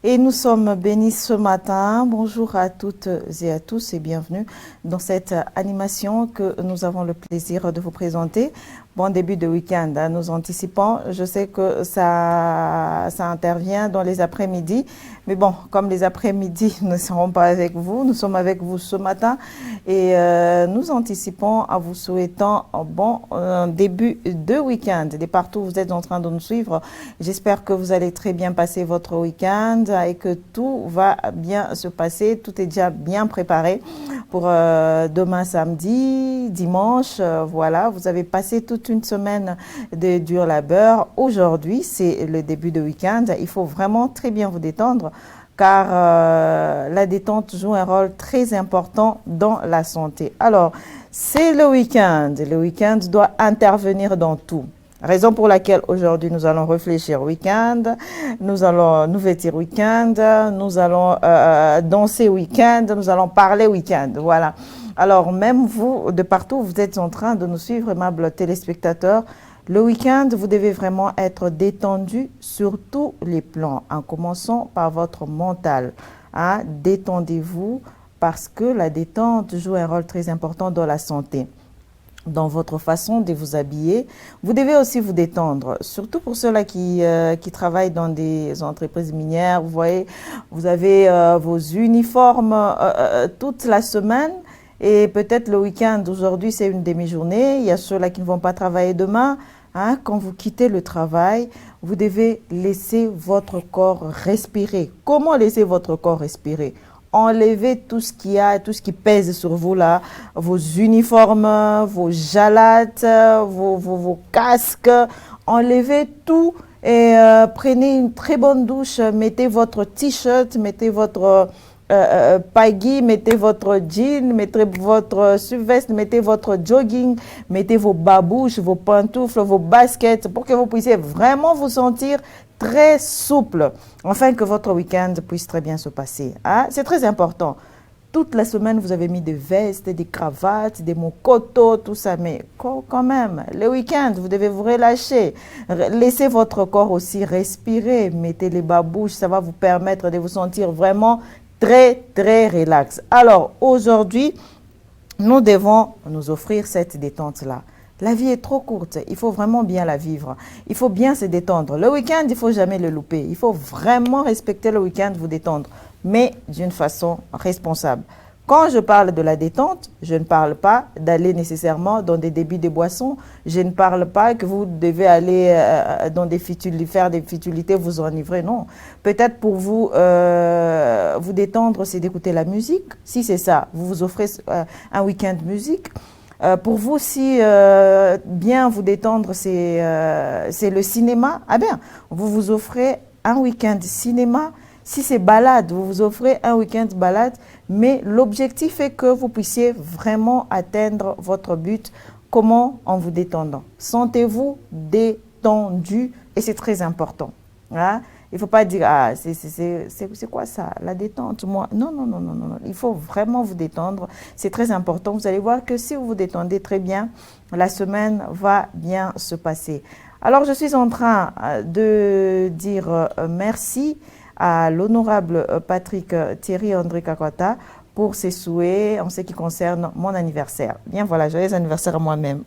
Et nous sommes bénis ce matin. Bonjour à toutes et à tous et bienvenue dans cette animation que nous avons le plaisir de vous présenter. Bon début de week-end, hein, nous anticipons. Je sais que ça intervient dans les après-midi. Mais bon, comme les après-midi ne seront pas avec vous, nous sommes avec vous ce matin et nous anticipons à vous souhaitant un bon début de week-end. Et partout où vous êtes en train de nous suivre, j'espère que vous allez très bien passer votre week-end et que tout va bien se passer. Tout est déjà bien préparé pour demain samedi, dimanche. Voilà, vous avez passé toute une semaine de dur labeur. Aujourd'hui, c'est le début de week-end. Il faut vraiment très bien vous détendre car la détente joue un rôle très important dans la santé. Alors, c'est le week-end. Le week-end doit intervenir dans tout. Raison pour laquelle aujourd'hui nous allons réfléchir week-end, nous allons nous vêtir week-end, nous allons danser week-end, nous allons parler week-end. Voilà. Alors, même vous, de partout, vous êtes en train de nous suivre, aimables téléspectateurs. Le week-end, vous devez vraiment être détendu sur tous les plans, en commençant par votre mental. Hein? Détendez-vous parce que la détente joue un rôle très important dans la santé. Dans votre façon de vous habiller, vous devez aussi vous détendre, surtout pour ceux-là qui travaillent dans des entreprises minières. Vous voyez, vous avez vos uniformes toute la semaine et peut-être le week-end. Aujourd'hui, c'est une demi-journée. Il y a ceux-là qui ne vont pas travailler demain. Hein, quand vous quittez le travail, vous devez laisser votre corps respirer. Comment laisser votre corps respirer? Enlevez tout ce qu'il y a, tout ce qui pèse sur vous là, vos uniformes, vos jalates, vos casques. Enlevez tout et prenez une très bonne douche. Mettez votre t-shirt, mettez votre paggy, mettez votre jean, mettez votre sous-veste, mettez votre jogging, mettez vos babouches, vos pantoufles, vos baskets pour que vous puissiez vraiment vous sentir très souple, afin que votre week-end puisse très bien se passer. Hein? C'est très important. Toute la semaine, vous avez mis des vestes, des cravates, des mokotos, tout ça. Mais quand même, le week-end, vous devez vous relâcher. Laissez votre corps aussi respirer. Mettez les babouches, ça va vous permettre de vous sentir vraiment très, très relax. Alors, aujourd'hui, nous devons nous offrir cette détente-là. La vie est trop courte, il faut vraiment bien la vivre. Il faut bien se détendre. Le week-end, il ne faut jamais le louper. Il faut vraiment respecter le week-end, vous détendre, mais d'une façon responsable. Quand je parle de la détente, je ne parle pas d'aller nécessairement dans des débits de boissons. Je ne parle pas que vous devez aller dans des faire des futilités, vous enivrer. Non. Peut-être pour vous, vous détendre, c'est d'écouter la musique. Si c'est ça, vous vous offrez un week-end musique. Pour vous, si bien vous détendre, c'est le cinéma, ah bien, vous vous offrez un week-end cinéma. Si c'est balade, vous vous offrez un week-end balade, mais l'objectif est que vous puissiez vraiment atteindre votre but. Comment? En vous détendant. Sentez-vous détendu et c'est très important. Hein? Il ne faut pas dire, ah, c'est quoi ça, la détente, moi? Non, non, non, non, non. Il faut vraiment vous détendre. C'est très important. Vous allez voir que si vous vous détendez très bien, la semaine va bien se passer. Alors, je suis en train de dire merci à l'honorable Patrick Thierry André Kakwata pour ses souhaits en ce qui concerne mon anniversaire. Bien, voilà, joyeux anniversaire à moi-même.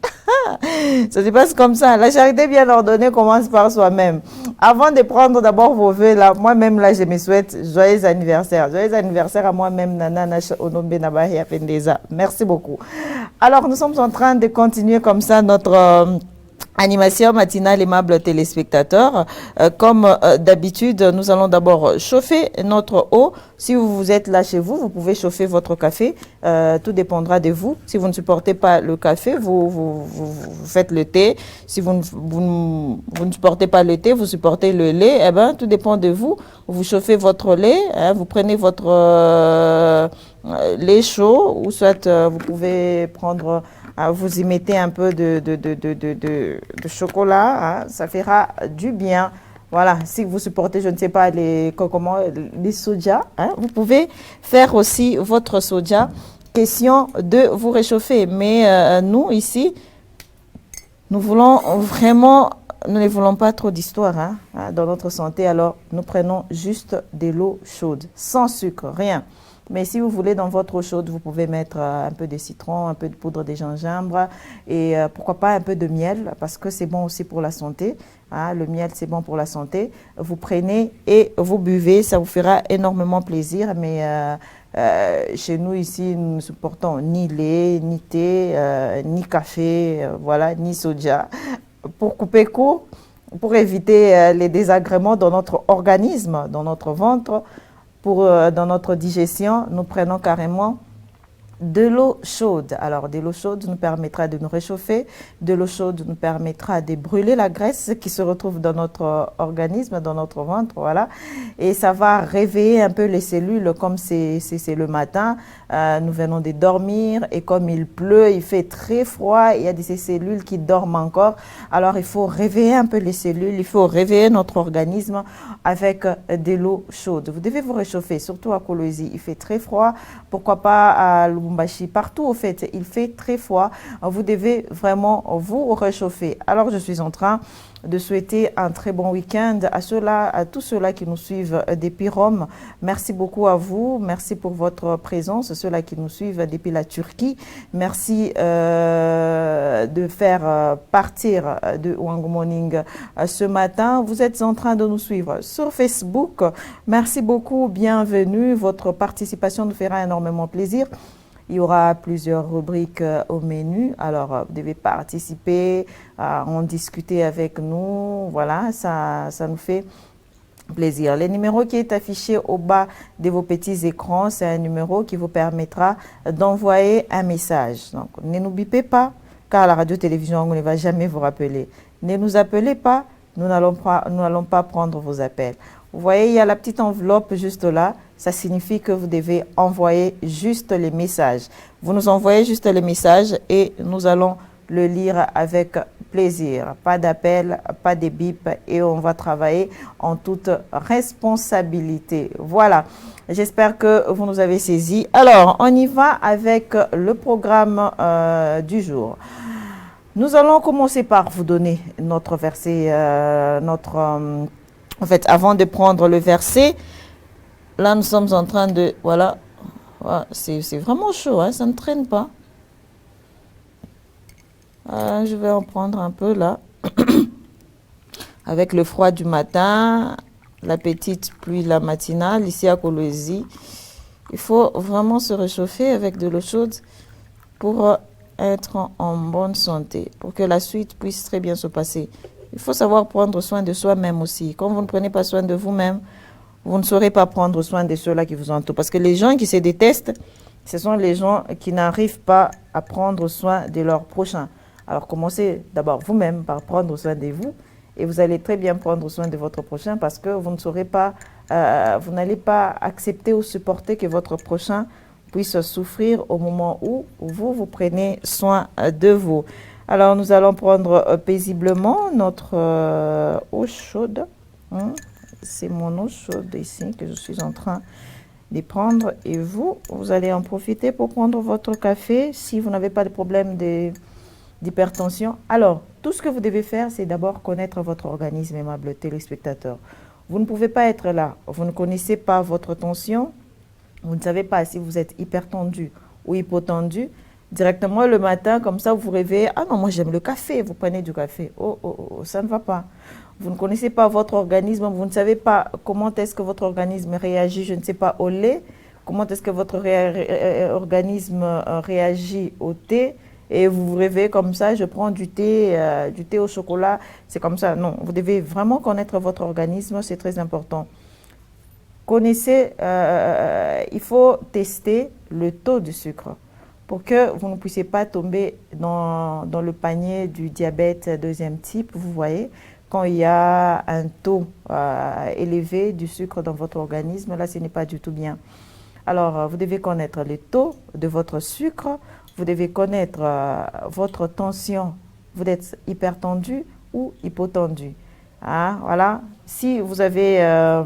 Ça se passe comme ça. La charité bien ordonnée commence par soi-même. Avant de prendre d'abord vos vœux, là, moi-même, là, je me souhaite joyeux anniversaire. Joyeux anniversaire à moi-même, Nana Nash Onombe Nabahi Apendeza. Merci beaucoup. Alors, nous sommes en train de continuer comme ça notre animation matinale, aimables téléspectateurs. Comme d'habitude, nous allons d'abord chauffer notre eau. Si vous êtes là chez vous, vous pouvez chauffer votre café. Tout dépendra de vous. Si vous ne supportez pas le café, vous faites le thé. Si vous ne supportez pas le thé, vous supportez le lait. Eh ben, tout dépend de vous. Vous chauffez votre lait. Hein, vous prenez votre lait chaud ou soit vous pouvez prendre... vous y mettez un peu de chocolat, hein, ça fera du bien. Voilà, si vous supportez, je ne sais pas, les soja, hein, vous pouvez faire aussi votre soja. Question de vous réchauffer. Mais nous, ici, nous voulons vraiment nous ne voulons pas trop d'histoire dans notre santé, alors nous prenons juste de l'eau chaude, sans sucre, rien. Mais si vous voulez, dans votre eau chaude, vous pouvez mettre un peu de citron, un peu de poudre de gingembre et pourquoi pas un peu de miel, parce que c'est bon aussi pour la santé. Le miel, c'est bon pour la santé. Vous prenez et vous buvez, ça vous fera énormément plaisir. Mais chez nous, ici, nous ne supportons ni lait, ni thé, ni café, voilà, ni soja. Pour couper court, pour éviter les désagréments dans notre organisme, dans notre ventre, dans notre digestion, nous prenons carrément de l'eau chaude. Alors, de l'eau chaude nous permettra de nous réchauffer. De l'eau chaude nous permettra de brûler la graisse qui se retrouve dans notre organisme, dans notre ventre, voilà. Et ça va réveiller un peu les cellules comme c'est le matin. Nous venons de dormir et comme il pleut, il fait très froid, il y a ces cellules qui dorment encore. Alors, il faut réveiller un peu les cellules, il faut réveiller notre organisme avec de l'eau chaude. Vous devez vous réchauffer, surtout à Kolwezi. Il fait très froid. Pourquoi pas à Lubumbashi? Partout, au fait, il fait très froid. Vous devez vraiment vous réchauffer. Alors, je suis en train de souhaiter un très bon week-end à tous ceux-là qui nous suivent depuis Rome. Merci beaucoup à vous. Merci pour votre présence. Ceux-là qui nous suivent depuis la Turquie. Merci de faire partir de Wango Morning ce matin. Vous êtes en train de nous suivre sur Facebook. Merci beaucoup. Bienvenue. Votre participation nous fera énormément plaisir. Il y aura plusieurs rubriques au menu. Alors, vous devez participer, en discuter avec nous. Voilà, ça nous fait plaisir. Le numéro qui est affiché au bas de vos petits écrans, c'est un numéro qui vous permettra d'envoyer un message. Donc, ne nous bipez pas, car la radio-télévision on ne va jamais vous rappeler. Ne nous appelez pas, nous n'allons pas prendre vos appels. Vous voyez, il y a la petite enveloppe juste là. Ça signifie que vous devez envoyer juste les messages. Vous nous envoyez juste les messages et nous allons le lire avec plaisir. Pas d'appel, pas de bip et on va travailler en toute responsabilité. Voilà, j'espère que vous nous avez saisi. Alors, on y va avec le programme du jour. Nous allons commencer par vous donner notre verset, en fait, avant de prendre le verset, là, nous sommes en train de... Voilà, c'est vraiment chaud, ça ne traîne pas. Je vais en prendre un peu, là. Avec le froid du matin, la petite pluie la matinale, ici à Kolwezi. Il faut vraiment se réchauffer avec de l'eau chaude pour être en bonne santé, pour que la suite puisse très bien se passer. Il faut savoir prendre soin de soi-même aussi. Quand vous ne prenez pas soin de vous-même, vous ne saurez pas prendre soin de ceux-là qui vous entourent. Parce que les gens qui se détestent, ce sont les gens qui n'arrivent pas à prendre soin de leurs prochains. Alors commencez d'abord vous-même par prendre soin de vous et vous allez très bien prendre soin de votre prochain parce que vous ne saurez pas, vous n'allez pas accepter ou supporter que votre prochain puisse souffrir au moment où vous prenez soin de vous. Alors nous allons prendre paisiblement notre eau chaude. C'est mon eau chaude ici que je suis en train de prendre et vous allez en profiter pour prendre votre café si vous n'avez pas de problème d'hypertension. Alors, tout ce que vous devez faire, c'est d'abord connaître votre organisme, aimable téléspectateur. Vous ne pouvez pas être là, vous ne connaissez pas votre tension, vous ne savez pas si vous êtes hypertendu ou hypotendu. Directement le matin, comme ça, vous vous réveillez. Ah non, moi j'aime le café, vous prenez du café. Oh, ça ne va pas. Vous ne connaissez pas votre organisme, vous ne savez pas comment est-ce que votre organisme réagit, je ne sais pas, au lait, comment est-ce que votre organisme réagit au thé, et vous vous réveillez comme ça, je prends du thé au chocolat, c'est comme ça. Non, vous devez vraiment connaître votre organisme, c'est très important. Connaissez, il faut tester le taux de sucre pour que vous ne puissiez pas tomber dans le panier du diabète deuxième type, vous voyez. Quand il y a un taux élevé du sucre dans votre organisme, là, ce n'est pas du tout bien. Alors, vous devez connaître le taux de votre sucre, vous devez connaître votre tension, vous êtes hypertendu ou hypotendu. Voilà. Si vous avez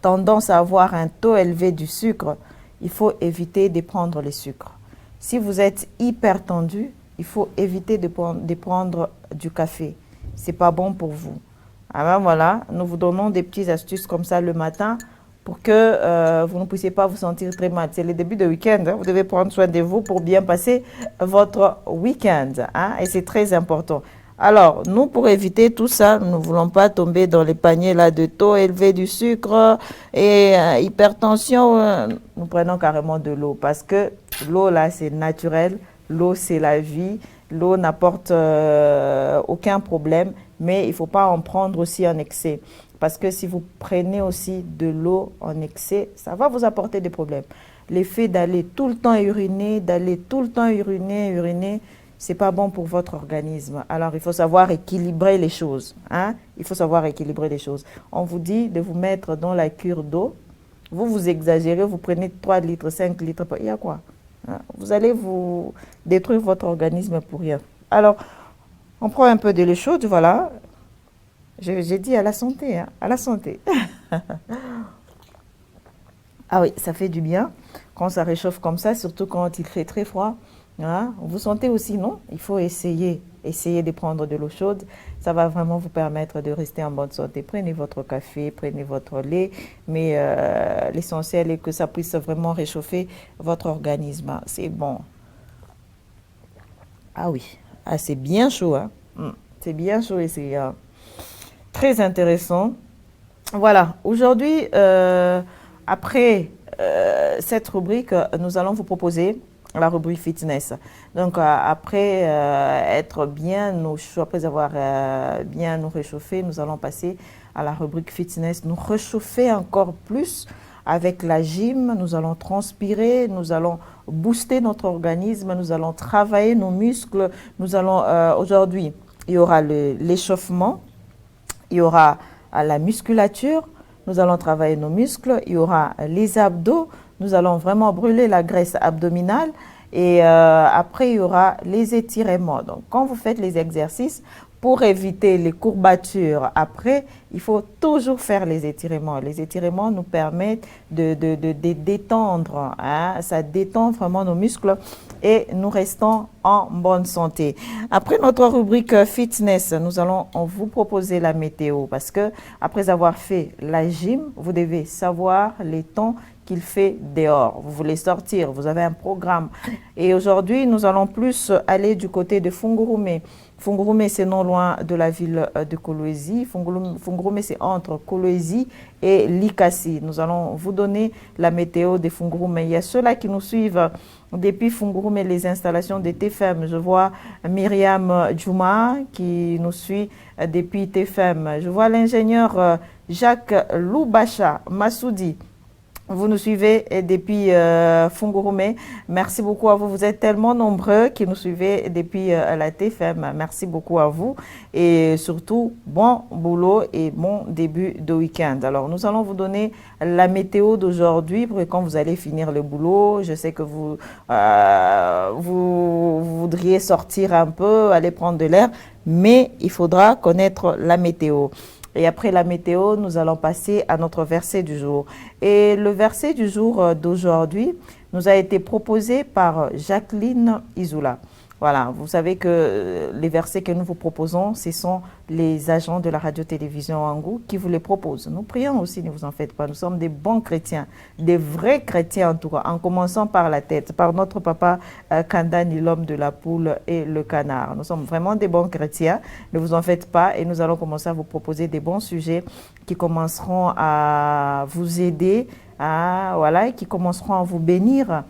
tendance à avoir un taux élevé du sucre, il faut éviter de prendre les sucres. Si vous êtes hypertendu, il faut éviter de prendre du café. c'est pas bon pour vous. Alors voilà, nous vous donnons des petites astuces comme ça le matin pour que vous ne puissiez pas vous sentir très mal. C'est le début de week-end, hein. Vous devez prendre soin de vous pour bien passer votre week-end, hein, et c'est très important. Alors, nous, pour éviter tout ça, nous ne voulons pas tomber dans les paniers là de taux élevés du sucre et hypertension. Nous prenons carrément de l'eau parce que l'eau, là, c'est naturel. L'eau, c'est la vie. L'eau n'apporte aucun problème, mais il ne faut pas en prendre aussi en excès. Parce que si vous prenez aussi de l'eau en excès, ça va vous apporter des problèmes. L'effet d'aller tout le temps uriner, uriner, c'est pas bon pour votre organisme. Alors, il faut savoir équilibrer les choses, hein? Il faut savoir équilibrer les choses. On vous dit de vous mettre dans la cure d'eau. Vous exagérez, vous prenez 3 litres, 5 litres. Il y a quoi? Hein? Vous allez vous détruire votre organisme pour rien. Alors, on prend un peu de l'eau chaude, voilà. J'ai dit à la santé, hein? À la santé. Ah oui, ça fait du bien quand ça réchauffe comme ça, surtout quand il fait très froid. Hein? Vous sentez aussi, non? Il faut essayer de prendre de l'eau chaude. Ça va vraiment vous permettre de rester en bonne santé. Prenez votre café, prenez votre lait, mais l'essentiel est que ça puisse vraiment réchauffer votre organisme. C'est bon. Ah oui, ah, c'est bien chaud, hein? C'est bien chaud et c'est très intéressant. Voilà, aujourd'hui, après cette rubrique, nous allons vous proposer la rubrique fitness. Donc, après être bien au chaud, après avoir bien nous réchauffé, nous allons passer à la rubrique fitness, nous réchauffer encore plus avec la gym. Nous allons transpirer, nous allons booster notre organisme, nous allons travailler nos muscles. Nous allons, aujourd'hui, il y aura l'échauffement, il y aura la musculature, nous allons travailler nos muscles, il y aura les abdos, nous allons vraiment brûler la graisse abdominale et après il y aura les étirements. Donc quand vous faites les exercices, pour éviter les courbatures après, il faut toujours faire les étirements. Les étirements nous permettent de détendre, hein? Ça détend vraiment nos muscles et nous restons en bonne santé. Après notre rubrique fitness, nous allons vous proposer la météo parce que après avoir fait la gym, vous devez savoir les temps qu'il fait dehors. Vous voulez sortir, vous avez un programme. Et aujourd'hui, nous allons plus aller du côté de Fungurume. Fungurume, c'est non loin de la ville de Kolwezi. Fungurume, c'est entre Kolwezi et Likasi. Nous allons vous donner la météo de Fungurume. Il y a ceux-là qui nous suivent depuis Fungurume, les installations de TFM. Je vois Myriam Djouma qui nous suit depuis TFM. Je vois l'ingénieur Jacques Loubacha Massoudi. Vous nous suivez depuis Fungurume. Merci beaucoup à vous. Vous êtes tellement nombreux qui nous suivez depuis la TFM. Merci beaucoup à vous. Et surtout, bon boulot et bon début de week-end. Alors, nous allons vous donner la météo d'aujourd'hui pour que quand vous allez finir le boulot, je sais que vous voudriez sortir un peu, aller prendre de l'air, mais il faudra connaître la météo. Et après la météo, nous allons passer à notre verset du jour. Et le verset du jour d'aujourd'hui nous a été proposé par Jacqueline Isoula. Voilà, vous savez que les versets que nous vous proposons, ce sont les agents de la radio-télévision Wangou qui vous les proposent. Nous prions aussi, ne vous en faites pas. Nous sommes des bons chrétiens, des vrais chrétiens en tout cas, en commençant par la tête, par notre papa Kandani, l'homme de la poule et le canard. Nous sommes vraiment des bons chrétiens, ne vous en faites pas et nous allons commencer à vous proposer des bons sujets qui commenceront à vous aider, voilà, et qui commenceront à vous bénir.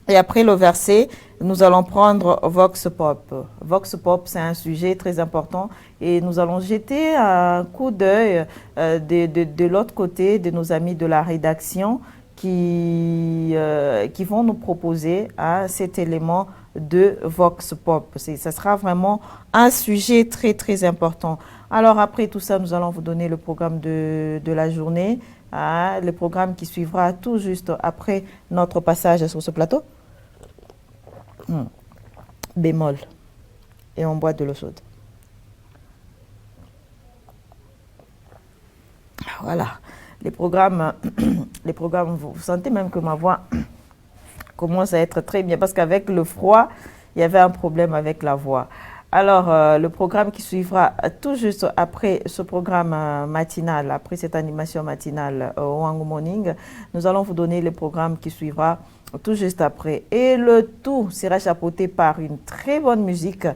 Et après le verset, nous allons prendre Vox Pop. Vox Pop, c'est un sujet très important et nous allons jeter un coup d'œil de l'autre côté de nos amis de la rédaction qui vont nous proposer cet élément de Vox Pop. Ça sera vraiment un sujet très, très important. Alors après tout ça, nous allons vous donner le programme de la journée. Le programme qui suivra tout juste après notre passage sur ce plateau. Bémol. Et on boit de l'eau chaude. Voilà. Les programmes, vous sentez même que ma voix commence à être très bien parce qu'avec le froid, il y avait un problème avec la voix. Alors, le programme qui suivra tout juste après ce programme matinal, après cette animation matinale au Wangu Morning, nous allons vous donner le programme qui suivra tout juste après. Et le tout sera chapeauté par une très bonne musique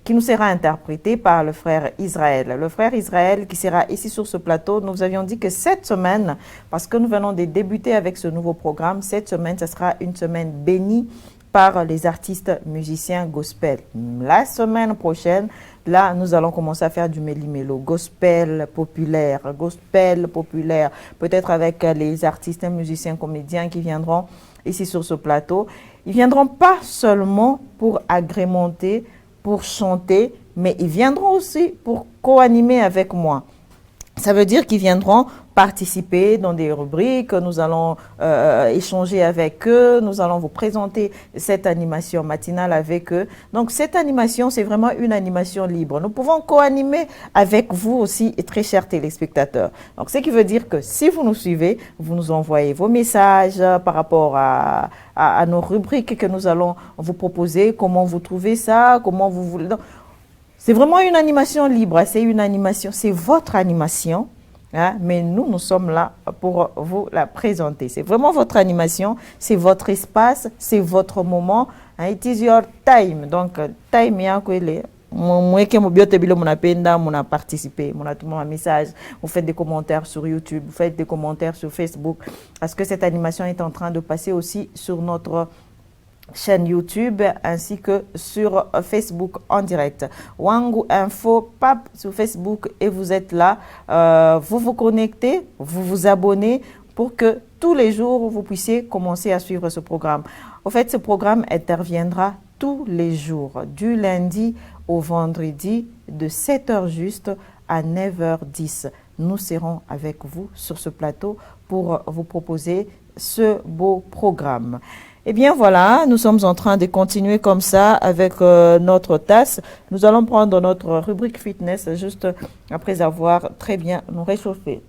qui nous sera interprétée par le frère Israël. Le frère Israël qui sera ici sur ce plateau. Nous avions dit que cette semaine, parce que nous venons de débuter avec ce nouveau programme, cette semaine, ce sera une semaine bénie par les artistes musiciens gospel. La semaine prochaine, là, nous allons commencer à faire du méli-mélo, gospel populaire, peut-être avec les artistes musiciens comédiens qui viendront ici sur ce plateau. Ils viendront pas seulement pour agrémenter, pour chanter, mais ils viendront aussi pour co-animer avec moi. Ça veut dire qu'ils viendront participer dans des rubriques, nous allons échanger avec eux, nous allons vous présenter cette animation matinale avec eux. Donc cette animation, c'est vraiment une animation libre. Nous pouvons co-animer avec vous aussi, très chers téléspectateurs. Donc ce qui veut dire que si vous nous suivez, vous nous envoyez vos messages par rapport à nos rubriques que nous allons vous proposer, comment vous trouvez ça, comment vous voulez... Donc, c'est vraiment une animation libre, c'est une animation, c'est votre animation, hein, mais nous sommes là pour vous la présenter. C'est vraiment votre animation, c'est votre espace, c'est votre moment, hein, it is your time. Donc, time, moi qui mon participé, mon a tout un message, vous faites des commentaires sur YouTube, vous faites des commentaires sur Facebook, parce que cette animation est en train de passer aussi sur notre chaîne YouTube ainsi que sur Facebook en direct. Wangu Info, pap sur Facebook et vous êtes là. Vous vous connectez, vous vous abonnez pour que tous les jours vous puissiez commencer à suivre ce programme. En fait, ce programme interviendra tous les jours, du lundi au vendredi, de 7h juste à 9h10. Nous serons avec vous sur ce plateau pour vous proposer ce beau programme. Eh bien voilà, nous sommes en train de continuer comme ça avec notre tasse. Nous allons prendre notre rubrique fitness juste après avoir très bien nous réchauffé.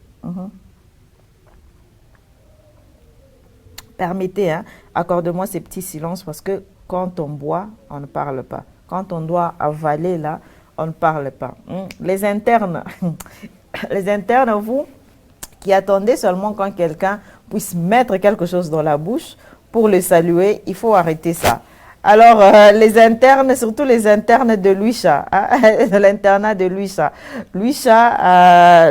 Permettez, hein, accorde-moi ces petits silences parce que quand on boit, on ne parle pas. Quand on doit avaler là, on ne parle pas. Les internes, les internes, vous qui attendez seulement quand quelqu'un puisse mettre quelque chose dans la bouche, pour le saluer, il faut arrêter ça. Alors, les internes, surtout les internes de Luisha, hein, de l'internat de Luisha,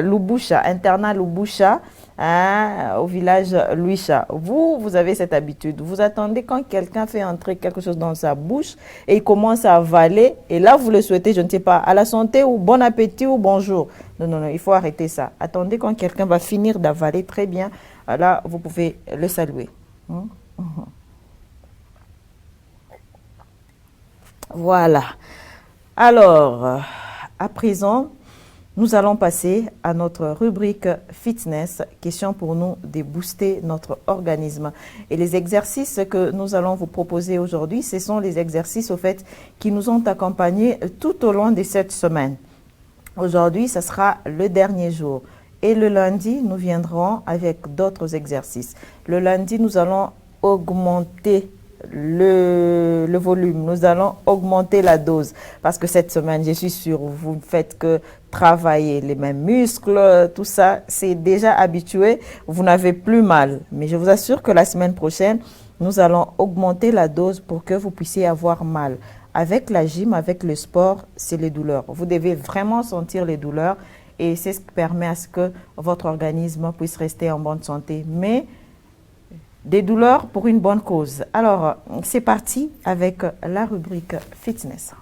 Lubusha, internat Lubusha, hein, au village Luisha. Vous avez cette habitude. Vous attendez quand quelqu'un fait entrer quelque chose dans sa bouche et il commence à avaler. Et là, vous le souhaitez, je ne sais pas, à la santé ou bon appétit ou bonjour. Non, il faut arrêter ça. Attendez quand quelqu'un va finir d'avaler très bien. Là, vous pouvez le saluer. Voilà. Alors, à présent, nous allons passer à notre rubrique fitness, question pour nous de booster notre organisme. Et les exercices que nous allons vous proposer aujourd'hui, ce sont les exercices au fait qui nous ont accompagnés tout au long de cette semaine. Aujourd'hui, ce sera le dernier jour. Et le lundi, nous viendrons avec d'autres exercices. Le lundi, nous allons augmenter le volume, nous allons augmenter la dose parce que cette semaine, je suis sûre, vous ne faites que travailler les mêmes muscles, tout ça, c'est déjà habitué, vous n'avez plus mal. Mais je vous assure que la semaine prochaine, nous allons augmenter la dose pour que vous puissiez avoir mal. Avec la gym, avec le sport, c'est les douleurs. Vous devez vraiment sentir les douleurs et c'est ce qui permet à ce que votre organisme puisse rester en bonne santé. Mais des douleurs pour une bonne cause. Alors, c'est parti avec la rubrique fitness.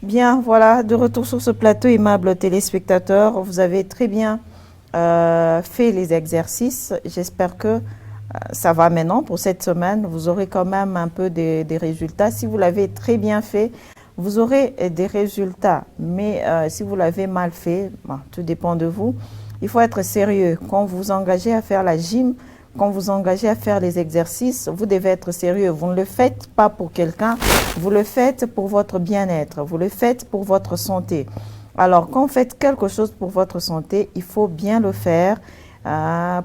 Bien, voilà, de retour sur ce plateau, aimables téléspectateurs. Vous avez très bien fait les exercices. J'espère que ça va maintenant pour cette semaine. Vous aurez quand même un peu des résultats. Si vous l'avez très bien fait, vous aurez des résultats. Mais si vous l'avez mal fait, bon, tout dépend de vous. Il faut être sérieux. Quand vous vous engagez à faire la gym, quand vous vous engagez à faire les exercices, vous devez être sérieux. Vous ne le faites pas pour quelqu'un, vous le faites pour votre bien-être, vous le faites pour votre santé. Alors, quand vous faites quelque chose pour votre santé, il faut bien le faire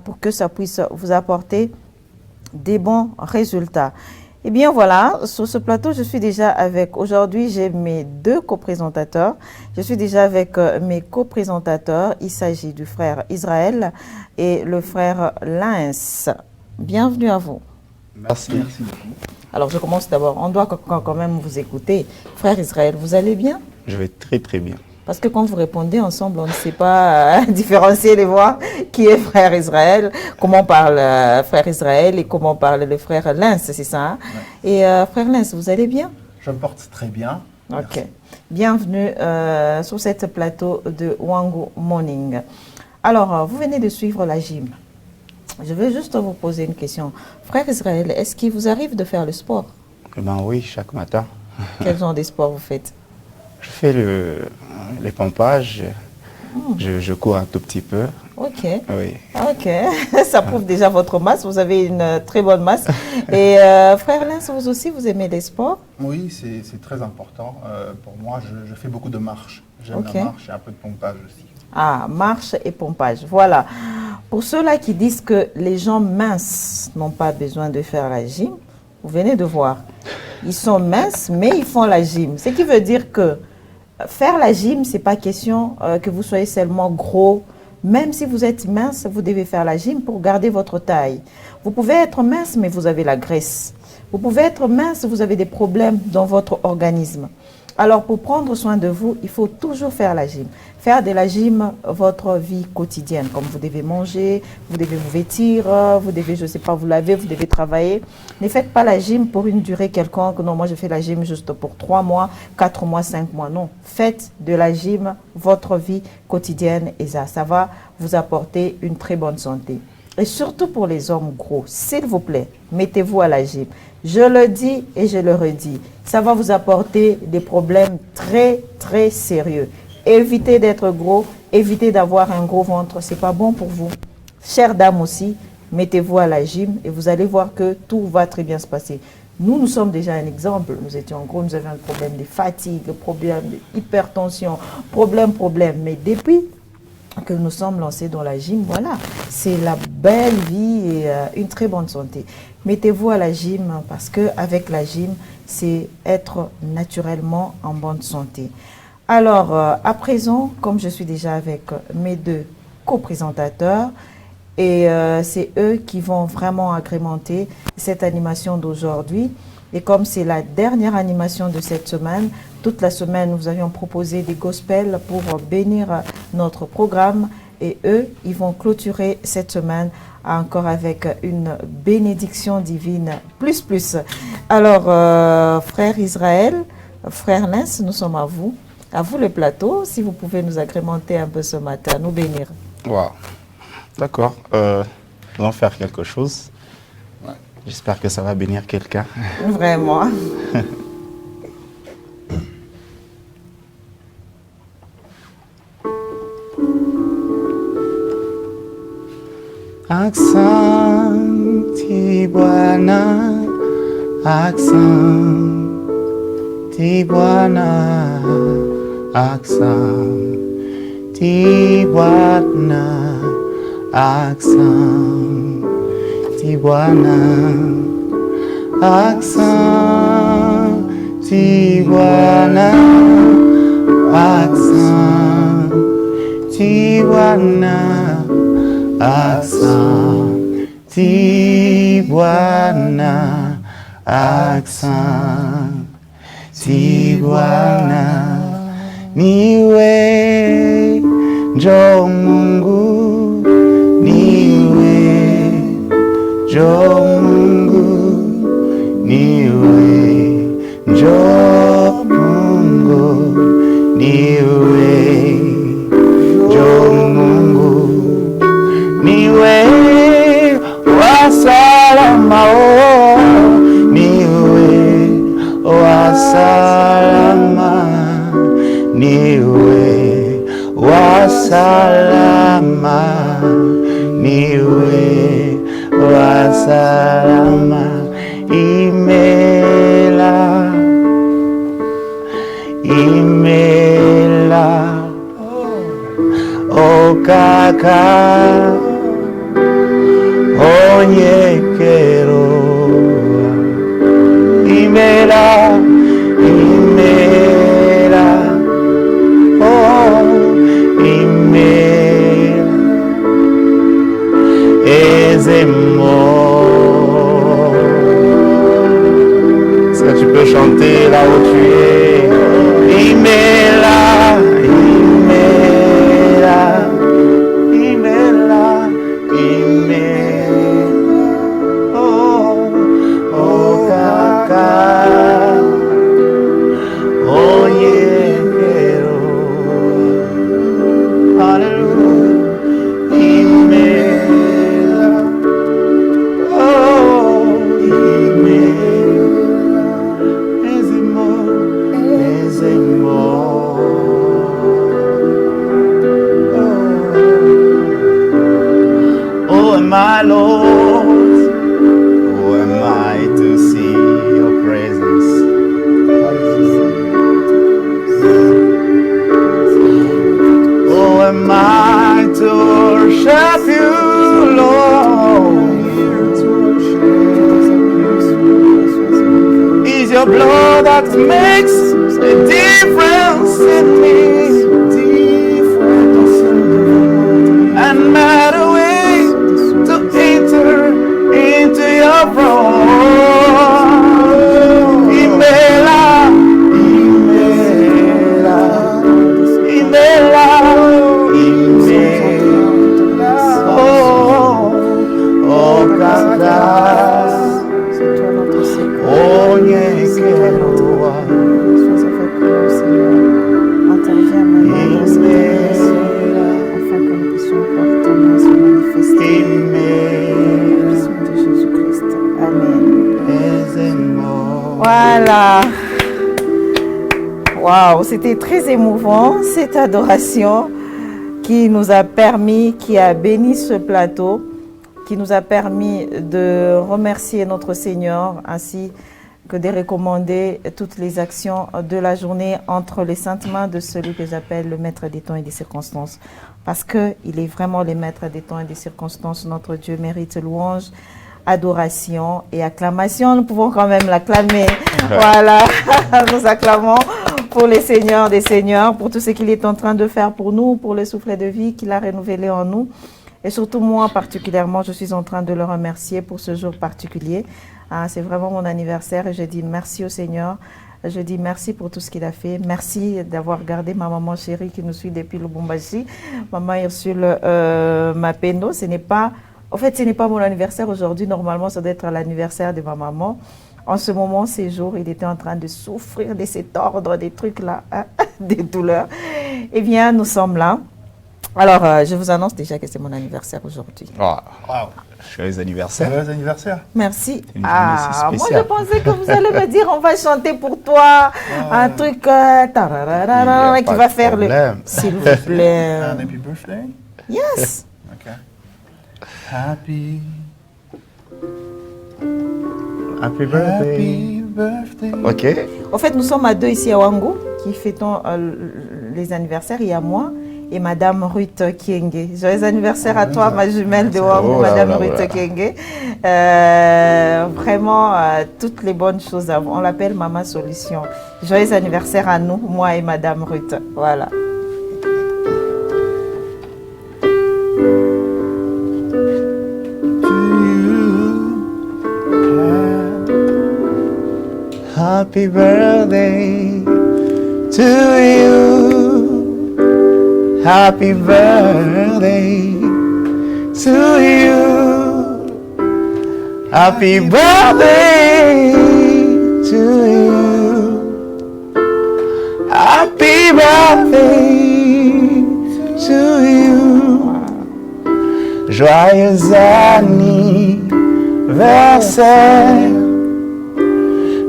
pour que ça puisse vous apporter des bons résultats. Eh bien voilà, sur ce plateau, je suis déjà avec, aujourd'hui j'ai mes deux coprésentateurs. Je suis déjà avec mes coprésentateurs. Il s'agit du frère Israël et le frère Lens. Bienvenue à vous. Merci. Merci beaucoup. Alors je commence d'abord, on doit quand même vous écouter. Frère Israël, vous allez bien? Je vais très très bien. Parce que quand vous répondez ensemble, on ne sait pas différencier les voix. Qui est frère Israël, comment parle frère Israël et comment parle le frère Lens, c'est ça, hein? Ouais. Et frère Lens, vous allez bien? Je me porte très bien. Ok. Bienvenue sur cette plateau de Wangu Morning. Alors, vous venez de suivre la gym. Je veux juste vous poser une question. Frère Israël, est-ce qu'il vous arrive de faire le sport? Eh ben oui, chaque matin. Quel genre de sport vous faites? Je fais les pompages, je cours un tout petit peu. Ok. Oui. Ok. Ça prouve déjà votre masse. Vous avez une très bonne masse. Et frère Lens, vous aussi, vous aimez les sports? Oui, c'est très important. Pour moi, je fais beaucoup de marche. J'aime la marche et un peu de pompage aussi. Ah, marche et pompage. Voilà. Pour ceux-là qui disent que les gens minces n'ont pas besoin de faire la gym, vous venez de voir. Ils sont minces, mais ils font la gym. Ce qui veut dire que faire la gym, ce n'est pas question que vous soyez seulement gros. Même si vous êtes mince, vous devez faire la gym pour garder votre taille. Vous pouvez être mince, mais vous avez la graisse. Vous pouvez être mince, vous avez des problèmes dans votre organisme. Alors, pour prendre soin de vous, il faut toujours faire la gym. Faire de la gym votre vie quotidienne, comme vous devez manger, vous devez vous vêtir, vous devez, je ne sais pas, vous laver, vous devez travailler. Ne faites pas la gym pour une durée quelconque. Non, moi je fais la gym juste pour 3 mois, 4 mois, 5 mois. Non, faites de la gym votre vie quotidienne et ça va vous apporter une très bonne santé. Et surtout pour les hommes gros, s'il vous plaît, mettez-vous à la gym. Je le dis et je le redis, ça va vous apporter des problèmes très, très sérieux. Évitez d'être gros, évitez d'avoir un gros ventre, ce n'est pas bon pour vous. Chères dames aussi, mettez-vous à la gym et vous allez voir que tout va très bien se passer. Nous sommes déjà un exemple. Nous étions gros, nous avions un problème de fatigue, problème d'hypertension, problème. Mais depuis que nous sommes lancés dans la gym, voilà, c'est la belle vie et une très bonne santé. Mettez-vous à la gym parce qu'avec la gym, c'est être naturellement en bonne santé. Alors, à présent, comme je suis déjà avec mes deux co-présentateurs, et c'est eux qui vont vraiment agrémenter cette animation d'aujourd'hui. Et comme c'est la dernière animation de cette semaine, toute la semaine, nous avions proposé des gospels pour bénir notre programme. Et eux, ils vont clôturer cette semaine encore avec une bénédiction divine plus. Alors, frère Israël, frère Lens, nous sommes à vous. À vous le plateau, si vous pouvez nous agrémenter un peu ce matin, nous bénir. Wow. D'accord. Nous allons faire quelque chose. Ouais. J'espère que ça va bénir quelqu'un. Vraiment. Asante Bwana, asante Bwana, asante Bwana, asante Bwana, asante Bwana, asante Bwana. Asante Bwana, asante Bwana, niwe njo Mungu, niwe njo Mungu, niwe njo Mungu, salama, niwe wa salama, niwe wa salama, imela, imela, o kaka, onyekero, imela, imela, oh, imela, ezemo. Est-ce que tu peux chanter là où tu es? Imela, imela, imela, imela, oh, oh, kaka, oh, yekero, hallelujah, imela, oh, imela, ezemo, ezemo. Oh, my Lord, who am I to see your presence? Oh, am I to worship you, Lord? Is your blood that makes a difference in me? And made a way to enter into your throne. Imela, imela, imela, imela, oh, oh, kaka, oh, nyekeroa, Voilà. Waouh, c'était très émouvant, cette adoration qui nous a permis, qui a béni ce plateau, qui nous a permis de remercier notre Seigneur ainsi que de recommander toutes les actions de la journée entre les saintes mains de celui que j'appelle le maître des temps et des circonstances. Parce qu'il est vraiment le maître des temps et des circonstances. Notre Dieu mérite louange, adoration et acclamation. Nous pouvons quand même l'acclamer. Voilà, nous acclamons pour les seigneurs des seigneurs, pour tout ce qu'il est en train de faire pour nous, pour le souffle de vie qu'il a renouvelé en nous. Et surtout moi particulièrement, je suis en train de le remercier pour ce jour particulier. C'est vraiment mon anniversaire et je dis merci au Seigneur. Je dis merci pour tout ce qu'il a fait. Merci d'avoir gardé ma maman chérie qui nous suit depuis Lubumbashi. Maman Ursule Mapendo. Ce n'est pas mon anniversaire aujourd'hui. Normalement, ça doit être l'anniversaire de ma maman. En ce moment, ces jours, il était en train de souffrir de cet ordre, des trucs là, hein, des douleurs. Eh bien, nous sommes là. Alors, je vous annonce déjà que c'est mon anniversaire aujourd'hui. Wow. Joyeux anniversaire. Joyeux anniversaire. Merci. Une journée si Moi, je spéciale. pensais que vous allez me dire, on va chanter pour toi. Un truc qui va faire le... S'il vous plaît. And happy birthday. Yes. Okay. Happy birthday. Ok. En fait, nous sommes à deux ici à Wangu qui fêtons les anniversaires. Il y a moi et Madame Ruth Kienge. Joyeux anniversaire à toi, ma jumelle de Wangu, Oh là Madame là, Ruth voilà. Kienge. Vraiment, toutes les bonnes choses. On l'appelle Maman Solution. Joyeux anniversaire à nous, moi et Madame Ruth. Voilà. Happy birthday to you. Happy birthday to you. Happy birthday to you. Happy birthday to you. Joyeux anniversaire.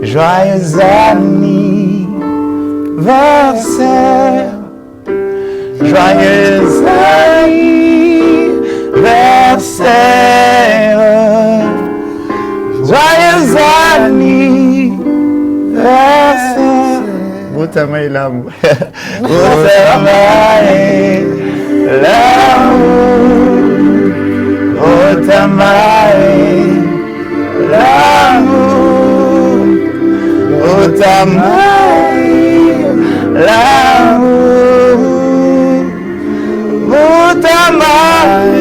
Joyeux anniversaire. Joyeux anniversaire. Joyeux anniversaire. Botamaï l'amour. Botamaï l'amour. Botamaï l'amour. Botamaï l'amour. Botamaï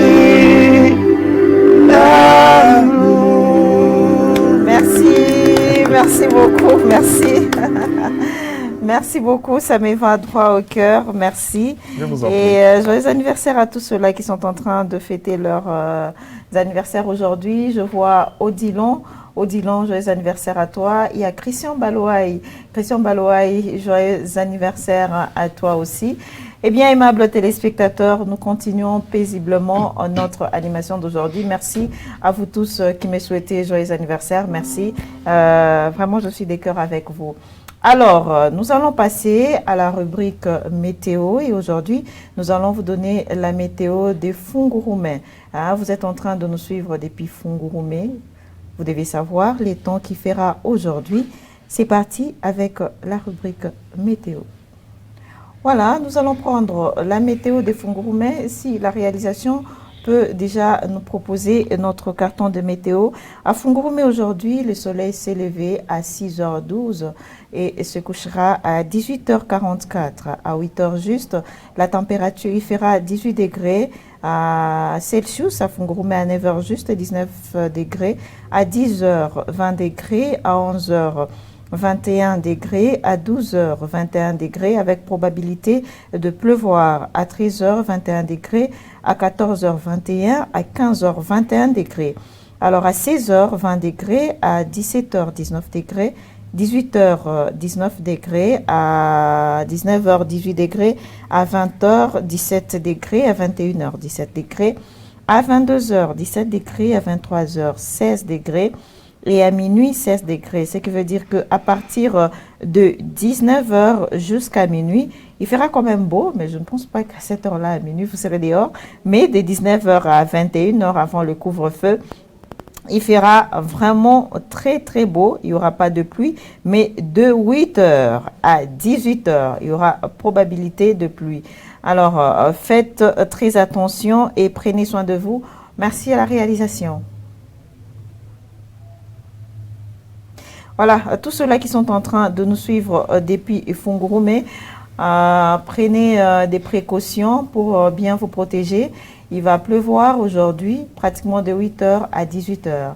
l'amour. Merci beaucoup, merci. Merci beaucoup, ça me va droit au cœur, merci. Je vous en prie. Et joyeux anniversaire à tous ceux-là qui sont en train de fêter leur anniversaire aujourd'hui. Je vois Odilon. Odilon, joyeux anniversaire à toi. Il y a Christian Balouaï. Christian Balouaï, joyeux anniversaire à toi aussi. Eh bien, aimables téléspectateurs, nous continuons paisiblement notre animation d'aujourd'hui. Merci à vous tous qui me souhaitez joyeux anniversaire. Merci. Vraiment, je suis de cœur avec vous. Alors, nous allons passer à la rubrique météo et aujourd'hui, nous allons vous donner la météo des Fungurume. Vous êtes en train de nous suivre depuis Fungurume. Vous devez savoir les temps qu'il fera aujourd'hui. C'est parti avec la rubrique météo. Voilà, nous allons prendre la météo des Fungurume. Si la réalisation peut déjà nous proposer notre carton de météo. À Fungurume aujourd'hui, le soleil s'est levé à 6h12 et se couchera à 18h44. À 8h juste, la température y fera 18 degrés à Celsius. À Fungurume à 9h juste, 19 degrés. À 10h, 20 degrés. À 11h, 21 degrés, à 12h, 21 degrés, avec probabilité de pleuvoir à 13h, 21 degrés, à 14h, 21, à 15h, 21 degrés. Alors à 16h, 20 degrés, à 17h, 19 degrés, 18h, 19 degrés, à 19h, 18 degrés, à 20h, 17 degrés, à 21h, 17 degrés, à 22h, 17 degrés, à 23h, 16 degrés, et à minuit 16 degrés, ce qui veut dire qu'à partir de 19h jusqu'à minuit, il fera quand même beau, mais je ne pense pas qu'à cette heure-là, à minuit, vous serez dehors. Mais de 19h à 21h avant le couvre-feu, il fera vraiment très très beau, il n'y aura pas de pluie, mais de 8h à 18h, il y aura probabilité de pluie. Alors faites très attention et prenez soin de vous. Merci à la réalisation. Voilà, tous ceux-là qui sont en train de nous suivre depuis Fungurume, prenez des précautions pour bien vous protéger. Il va pleuvoir aujourd'hui, pratiquement de 8h à 18h.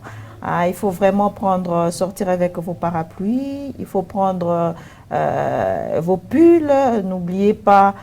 Il faut vraiment sortir avec vos parapluies, il faut prendre vos pulls, n'oubliez pas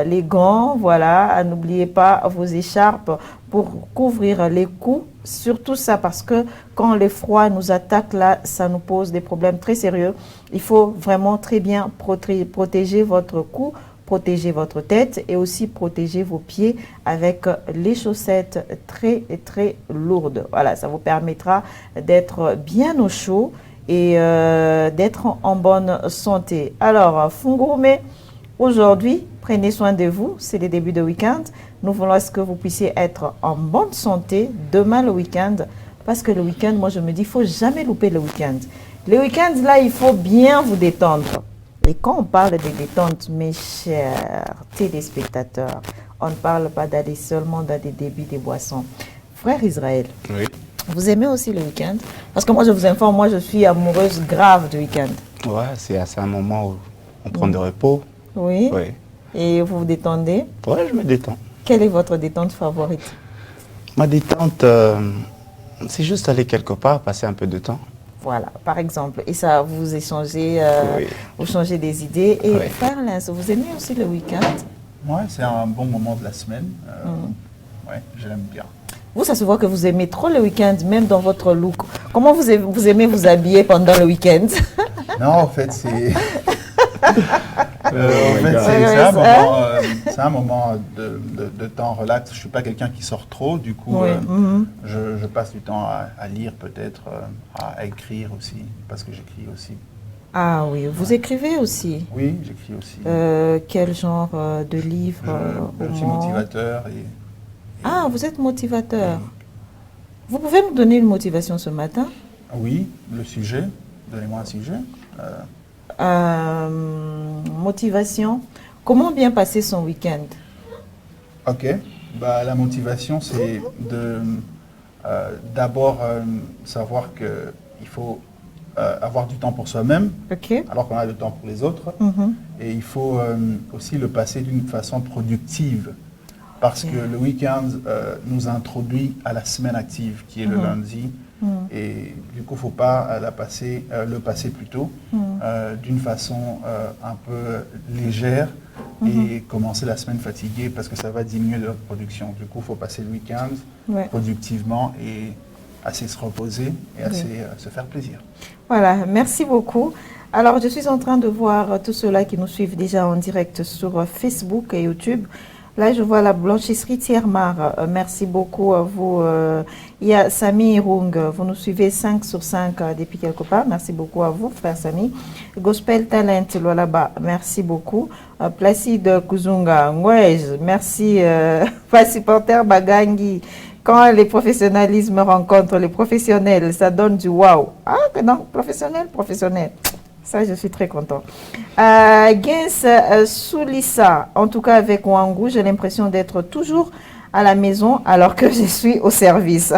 les gants, voilà, n'oubliez pas vos écharpes pour couvrir les coups. Surtout ça parce que quand le froid nous attaque là, ça nous pose des problèmes très sérieux. Il faut vraiment très bien protéger votre cou, protéger votre tête et aussi protéger vos pieds avec les chaussettes très très lourdes. Voilà, ça vous permettra d'être bien au chaud et d'être en bonne santé. Alors, Fungurume, aujourd'hui, prenez soin de vous, c'est le début de week-end. Nous voulons que vous puissiez être en bonne santé demain le week-end. Parce que le week-end, moi je me dis, il ne faut jamais louper le week-end. Le week-end, là, il faut bien vous détendre. Et quand on parle de détente, mes chers téléspectateurs, on ne parle pas d'aller seulement dans des débits des boissons. Frère Israël, Oui. vous aimez aussi le week-end? Parce que moi, je vous informe, moi je suis amoureuse grave du week-end. Ouais, c'est un moment où on prend de repos. Oui. Oui. Et vous vous détendez? Ouais, je me détends. Quelle est votre détente favorite? Ma détente, c'est juste aller quelque part, passer un peu de temps. Voilà, par exemple. Et ça, vous échangez, Oui. vous changez des idées. Et Oui. Frère Lens, vous aimez aussi le week-end? Ouais, c'est un bon moment de la semaine. Ouais, je l'aime bien. Vous, ça se voit que vous aimez trop le week-end, même dans votre look. Comment vous aimez vous habiller pendant le week-end? Non, en fait, c'est... God. c'est un c'est un moment de temps relax. Je ne suis pas quelqu'un qui sort trop, du coup, je passe du temps à lire peut-être, à écrire aussi, parce que j'écris aussi. Ah oui, vous écrivez aussi? Oui, j'écris aussi. Quel genre de livre? Je suis motivateur. Ah, vous êtes motivateur. Vous pouvez me donner une motivation ce matin? Oui, le sujet. Donnez-moi un sujet. Motivation. Comment bien passer son week-end? Ok. La motivation, c'est d'abord savoir qu'il faut avoir du temps pour soi-même, alors qu'on a du temps pour les autres. Et il faut aussi le passer d'une façon productive. Parce que le week-end nous introduit à la semaine active, qui est le lundi. Et du coup, il ne faut pas le passer plutôt d'une façon un peu légère et commencer la semaine fatiguée parce que ça va diminuer notre production. Du coup, il faut passer le week-end productivement et assez se reposer et assez se faire plaisir. Voilà, merci beaucoup. Alors, je suis en train de voir tous ceux-là qui nous suivent déjà en direct sur Facebook et YouTube. Là, je vois la blanchisserie Thiermar. Merci beaucoup à vous. Il y a Samy Rung. Vous nous suivez 5 sur 5 depuis quelque part. Merci beaucoup à vous, frère Samy. Gospel Talent, là-bas. Merci beaucoup. Placide Kuzunga. Ngwej. Merci. Supporter Bagangi. Quand les professionnalismes rencontrent les professionnels, ça donne du waouh. Ah, non, professionnel. Ça, je suis très content. Gens Soulissa, en tout cas avec Wangou, j'ai l'impression d'être toujours à la maison alors que je suis au service.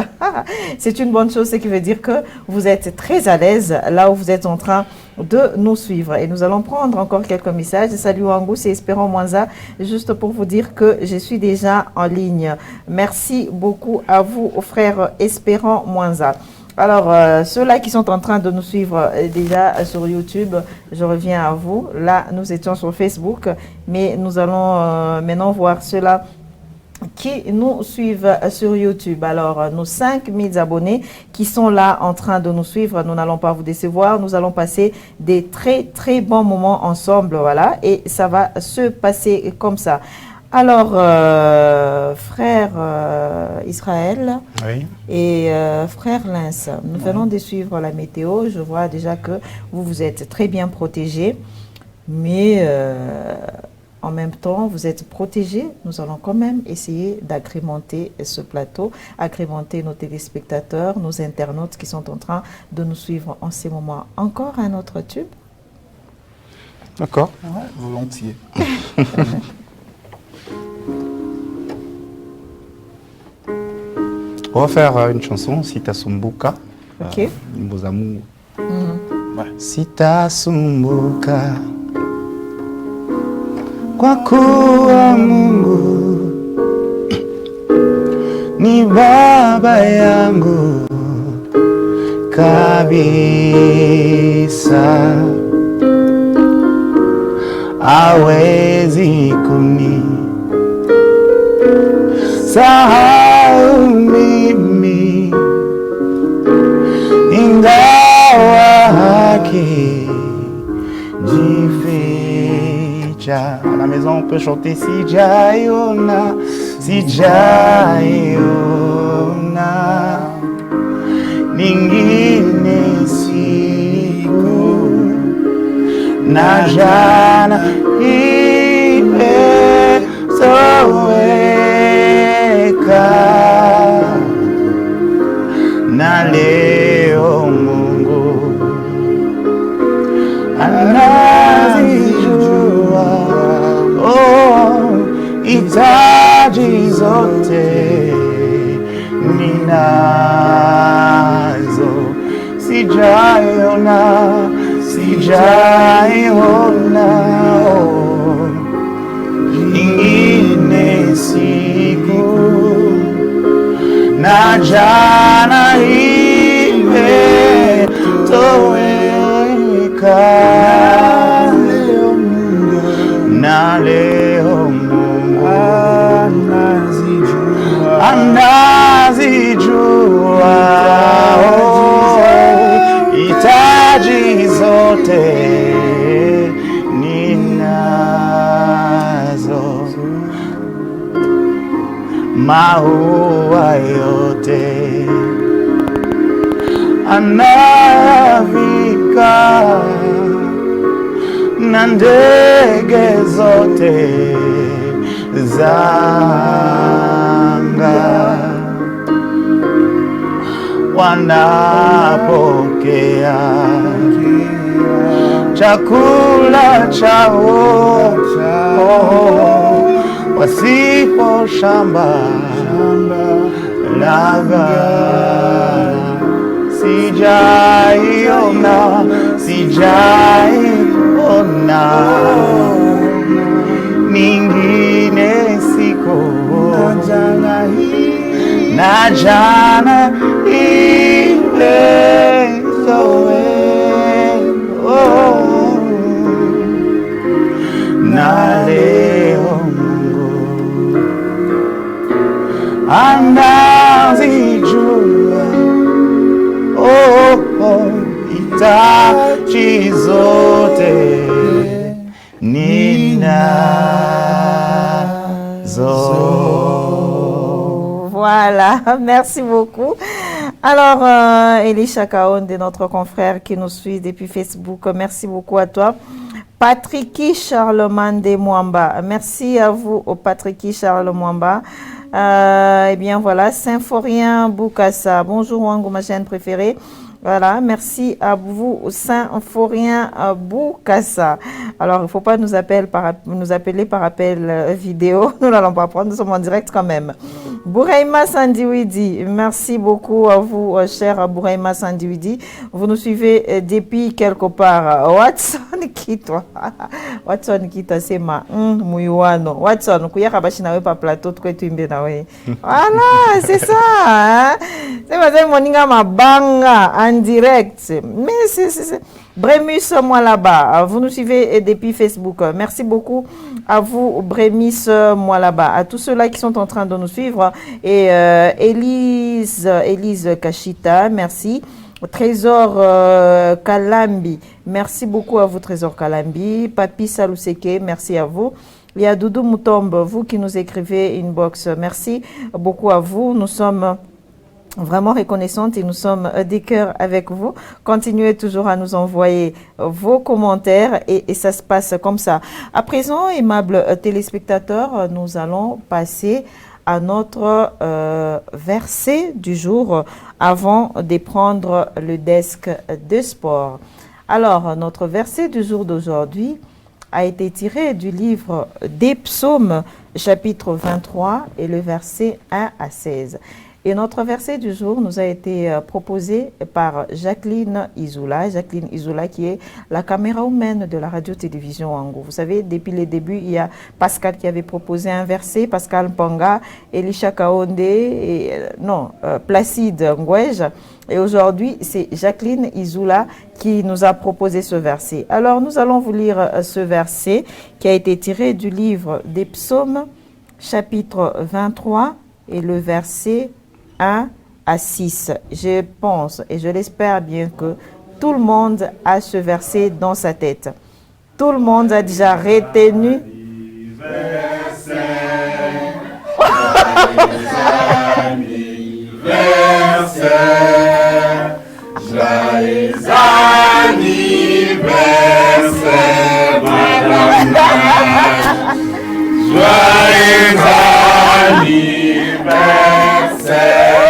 C'est une bonne chose, ce qui veut dire que vous êtes très à l'aise là où vous êtes en train de nous suivre. Et nous allons prendre encore quelques messages. Salut Wangou, c'est Espérant Mwanza, juste pour vous dire que je suis déjà en ligne. Merci beaucoup à vous, frère Espérant Mwanza. Alors, ceux-là qui sont en train de nous suivre déjà sur YouTube, je reviens à vous. Là, nous étions sur Facebook, mais nous allons maintenant voir ceux-là qui nous suivent sur YouTube. Alors, nos 5000 abonnés qui sont là en train de nous suivre, nous n'allons pas vous décevoir. Nous allons passer des très, très bons moments ensemble, voilà. Et ça va se passer comme ça. Alors, frère Israël et frère Lens, nous venons de suivre la météo. Je vois déjà que vous êtes très bien protégés, mais en même temps, vous êtes protégés. Nous allons quand même essayer d'agrémenter ce plateau, agrémenter nos téléspectateurs, nos internautes qui sont en train de nous suivre en ces moments. Encore un autre tube? D'accord. Ouais, volontiers. On va faire une chanson, Sita Sumbuka. Ok. Mbozamu. Sita Sumbuka. Kwa kuwa Mungu ni baba yangu kabisa, hawezi kunisahau mimi, ingawa haki jificha. À la maison on peut chanter si jaiona, ningine siku na jana imetoweka, na leo Mungu anazijua hitaji zote ninazo. Sijaiona ingine siku na jana imetoweka, na leo Mungu anazijua hitaji zote maua yote anavika na ndege zote zanga wanapokea chakula chao wasipo shamba laga. Sijaiona ningine siku na jana ile zoe na leo Mungu anazijua hitaji zote ninazo. Voilà, merci beaucoup. Alors, Elisha Kaonde, notre confrère qui nous suit depuis Facebook, merci beaucoup à toi. Patricky Charlemagne de Mwamba, merci à vous, Patricky Charles Mwamba. Eh bien voilà, Symphorien Boukassa, bonjour Wango, ma chaîne préférée. Voilà, merci à vous, Symphorien Boukassa. Alors, il ne faut pas nous appeler par appel vidéo. Nous n'allons pas prendre, nous sommes en direct quand même. Bouraima Sandiwidi, merci beaucoup à vous, cher Bouraima Sandiwidi. Vous nous suivez depuis quelque part. Watson Kitwa. Watson Kita, c'est ma Muyuano. Watson, Kouya Kabashinawe par plateau, Voilà, c'est ça. Hein? C'est Moninga Mabanga en direct. Mais c'est Brémus, moi là-bas. Vous nous suivez depuis Facebook. Merci beaucoup à vous, Brémis, moi là-bas. À tous ceux-là qui sont en train de nous suivre. Et Élise Kachita, merci. Trésor Kalambi, merci beaucoup à vous, Trésor Kalambi. Papi Saluseke, merci à vous. Il y a Doudou Moutombe, vous qui nous écrivez inbox, merci beaucoup à vous. Nous sommes vraiment reconnaissantes et nous sommes des cœurs avec vous. Continuez toujours à nous envoyer vos commentaires et ça se passe comme ça. À présent, aimables téléspectateurs, nous allons passer à notre verset du jour avant de prendre le desk de sport. Alors, notre verset du jour d'aujourd'hui a été tiré du livre des Psaumes, chapitre 23 et le verset 1 à 16. Et notre verset du jour nous a été proposé par Jacqueline Izoula. Jacqueline Izoula qui est la caméra-woman de la radio-télévision Wango. Vous savez, depuis le début, il y a Pascal qui avait proposé un verset, Pascal Panga, Elisha Kaonde, Placide Ngouège. Et aujourd'hui, c'est Jacqueline Izoula qui nous a proposé ce verset. Alors, nous allons vous lire ce verset qui a été tiré du livre des Psaumes, chapitre 23 et le verset 1 à 6. Je pense et je l'espère bien que tout le monde a ce verset dans sa tête. Tout le monde a déjà retenu. Joyeux anniversaire, madame. Joyeux anniversaire.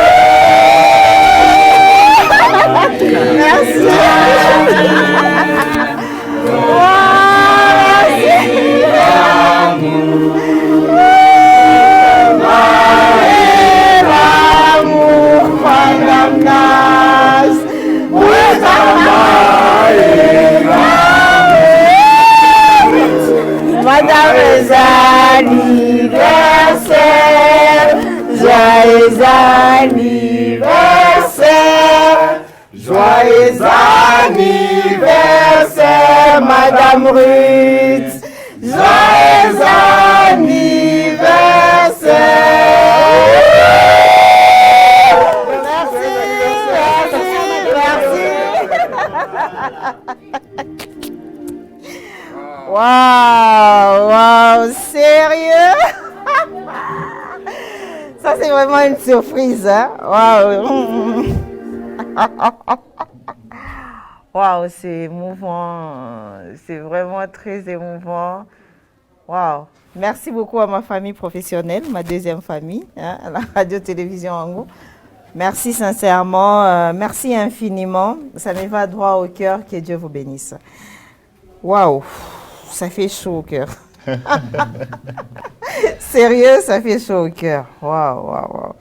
Merci. Madame anniversaire, joyeux anniversaire, joyeux anniversaire, Madame Ruth, joyeux anniversaire. Waouh, sérieux? Ça Ça, c'est vraiment une surprise. Hein? Waouh! Waouh, c'est émouvant. C'est vraiment très émouvant. Waouh! Merci beaucoup à ma famille professionnelle, ma deuxième famille, hein, à la radio-télévision Ango. Merci sincèrement, merci infiniment. Ça me va droit au cœur, que Dieu vous bénisse. Waouh, ça fait chaud au cœur. Sérieux, ça fait chaud au cœur. Waouh, waouh, waouh.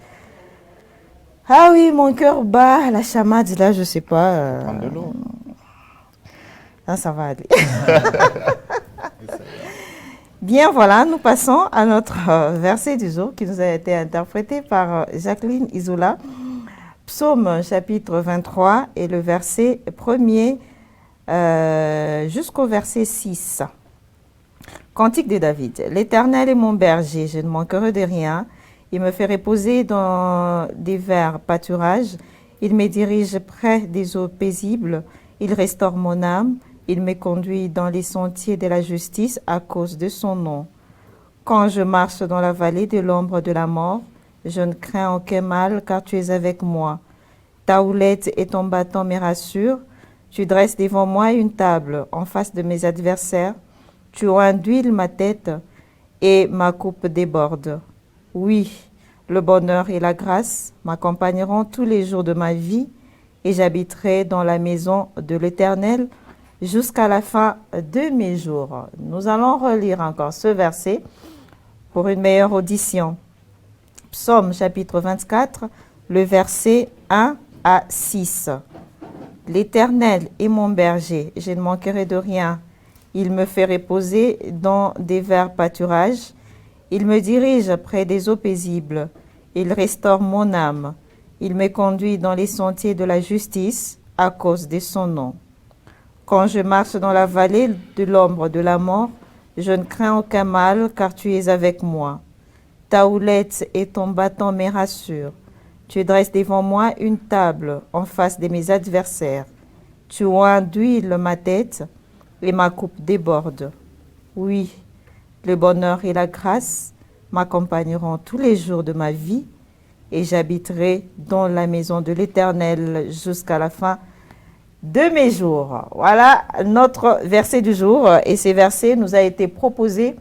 Ah oui, mon cœur bat, la chamade, là, je sais pas. Prends de l'eau. Là, ça va aller. Bien, voilà, nous passons à notre verset du jour qui nous a été interprété par Jacqueline Isoula. Psaume chapitre 23 et le verset 1er jusqu'au verset 6. Cantique de David. L'Éternel est mon berger, je ne manquerai de rien. Il me fait reposer dans des verts pâturages. Il me dirige près des eaux paisibles. Il restaure mon âme. Il me conduit dans les sentiers de la justice à cause de son nom. Quand je marche dans la vallée de l'ombre de la mort, je ne crains aucun mal car tu es avec moi. Ta houlette et ton bâton me rassurent. Tu dresses devant moi une table en face de mes adversaires. Tu induis ma tête et ma coupe déborde. Oui, le bonheur et la grâce m'accompagneront tous les jours de ma vie et j'habiterai dans la maison de l'Éternel jusqu'à la fin de mes jours. Nous allons relire encore ce verset pour une meilleure audition. Psaume chapitre 24, le verset 1 à 6. L'Éternel est mon berger, je ne manquerai de rien. Il me fait reposer dans des verts pâturages. Il me dirige près des eaux paisibles. Il restaure mon âme. Il me conduit dans les sentiers de la justice à cause de son nom. Quand je marche dans la vallée de l'ombre de la mort, je ne crains aucun mal, car tu es avec moi. Ta houlette et ton bâton me rassurent. Tu dresses devant moi une table en face de mes adversaires. Tu induis ma tête et ma coupe déborde. Oui, le bonheur et la grâce m'accompagneront tous les jours de ma vie et j'habiterai dans la maison de l'Éternel jusqu'à la fin de mes jours. Voilà notre verset du jour et ces versets nous a été proposés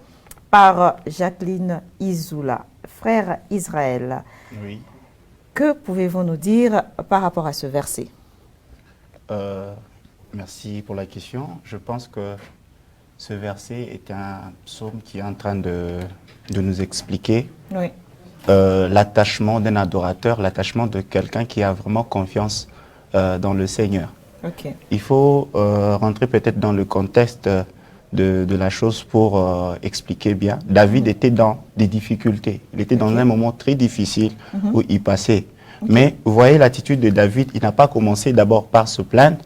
par Jacqueline Isoula. Frère Israël, Oui. Que pouvez-vous nous dire par rapport à ce verset? Merci pour la question. Je pense que ce verset est un psaume qui est en train de nous expliquer l'attachement d'un adorateur, l'attachement de quelqu'un qui a vraiment confiance dans le Seigneur. Okay. Il faut rentrer peut-être dans le contexte de la chose pour expliquer bien. David était dans des difficultés. Il était dans un moment très difficile où il passait. Mais vous voyez l'attitude de David, il n'a pas commencé d'abord par se plaindre,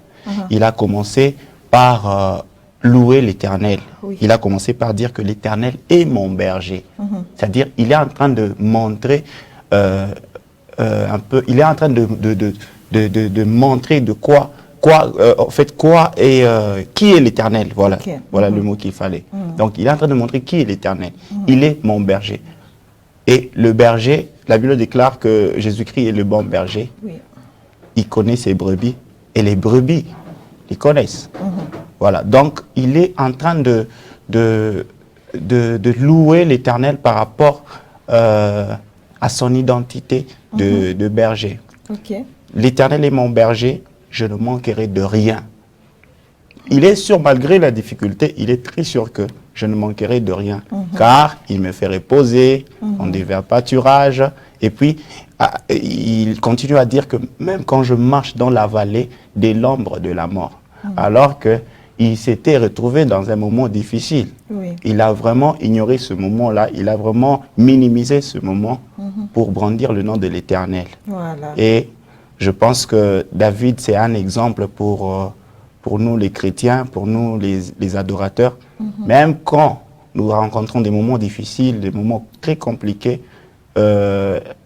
il a commencé par louer l'Éternel. Oui. Il a commencé par dire que l'Éternel est mon berger. C'est-à-dire, il est en train de montrer un peu, il est en train de montrer de quoi qui est l'Éternel. Voilà, voilà le mot qu'il fallait. Donc, il est en train de montrer qui est l'Éternel. Il est mon berger. Et le berger, la Bible déclare que Jésus-Christ est le bon berger. Oui. Il connaît ses brebis et les brebis, ils connaissent. Voilà. Donc, il est en train de louer l'Éternel par rapport à son identité de berger. L'Éternel est mon berger, je ne manquerai de rien. Il est sûr, malgré la difficulté, il est très sûr que je ne manquerai de rien, car il me fait reposer dans des verts pâturages. Et puis, il continue à dire que même quand je marche dans la vallée de l'ombre de la mort, alors qu'il s'était retrouvé dans un moment difficile, il a vraiment ignoré ce moment-là, il a vraiment minimisé ce moment pour brandir le nom de l'Éternel. Voilà. Et je pense que David, c'est un exemple pour nous les chrétiens, pour nous les adorateurs. Même quand nous rencontrons des moments difficiles, des moments très compliqués,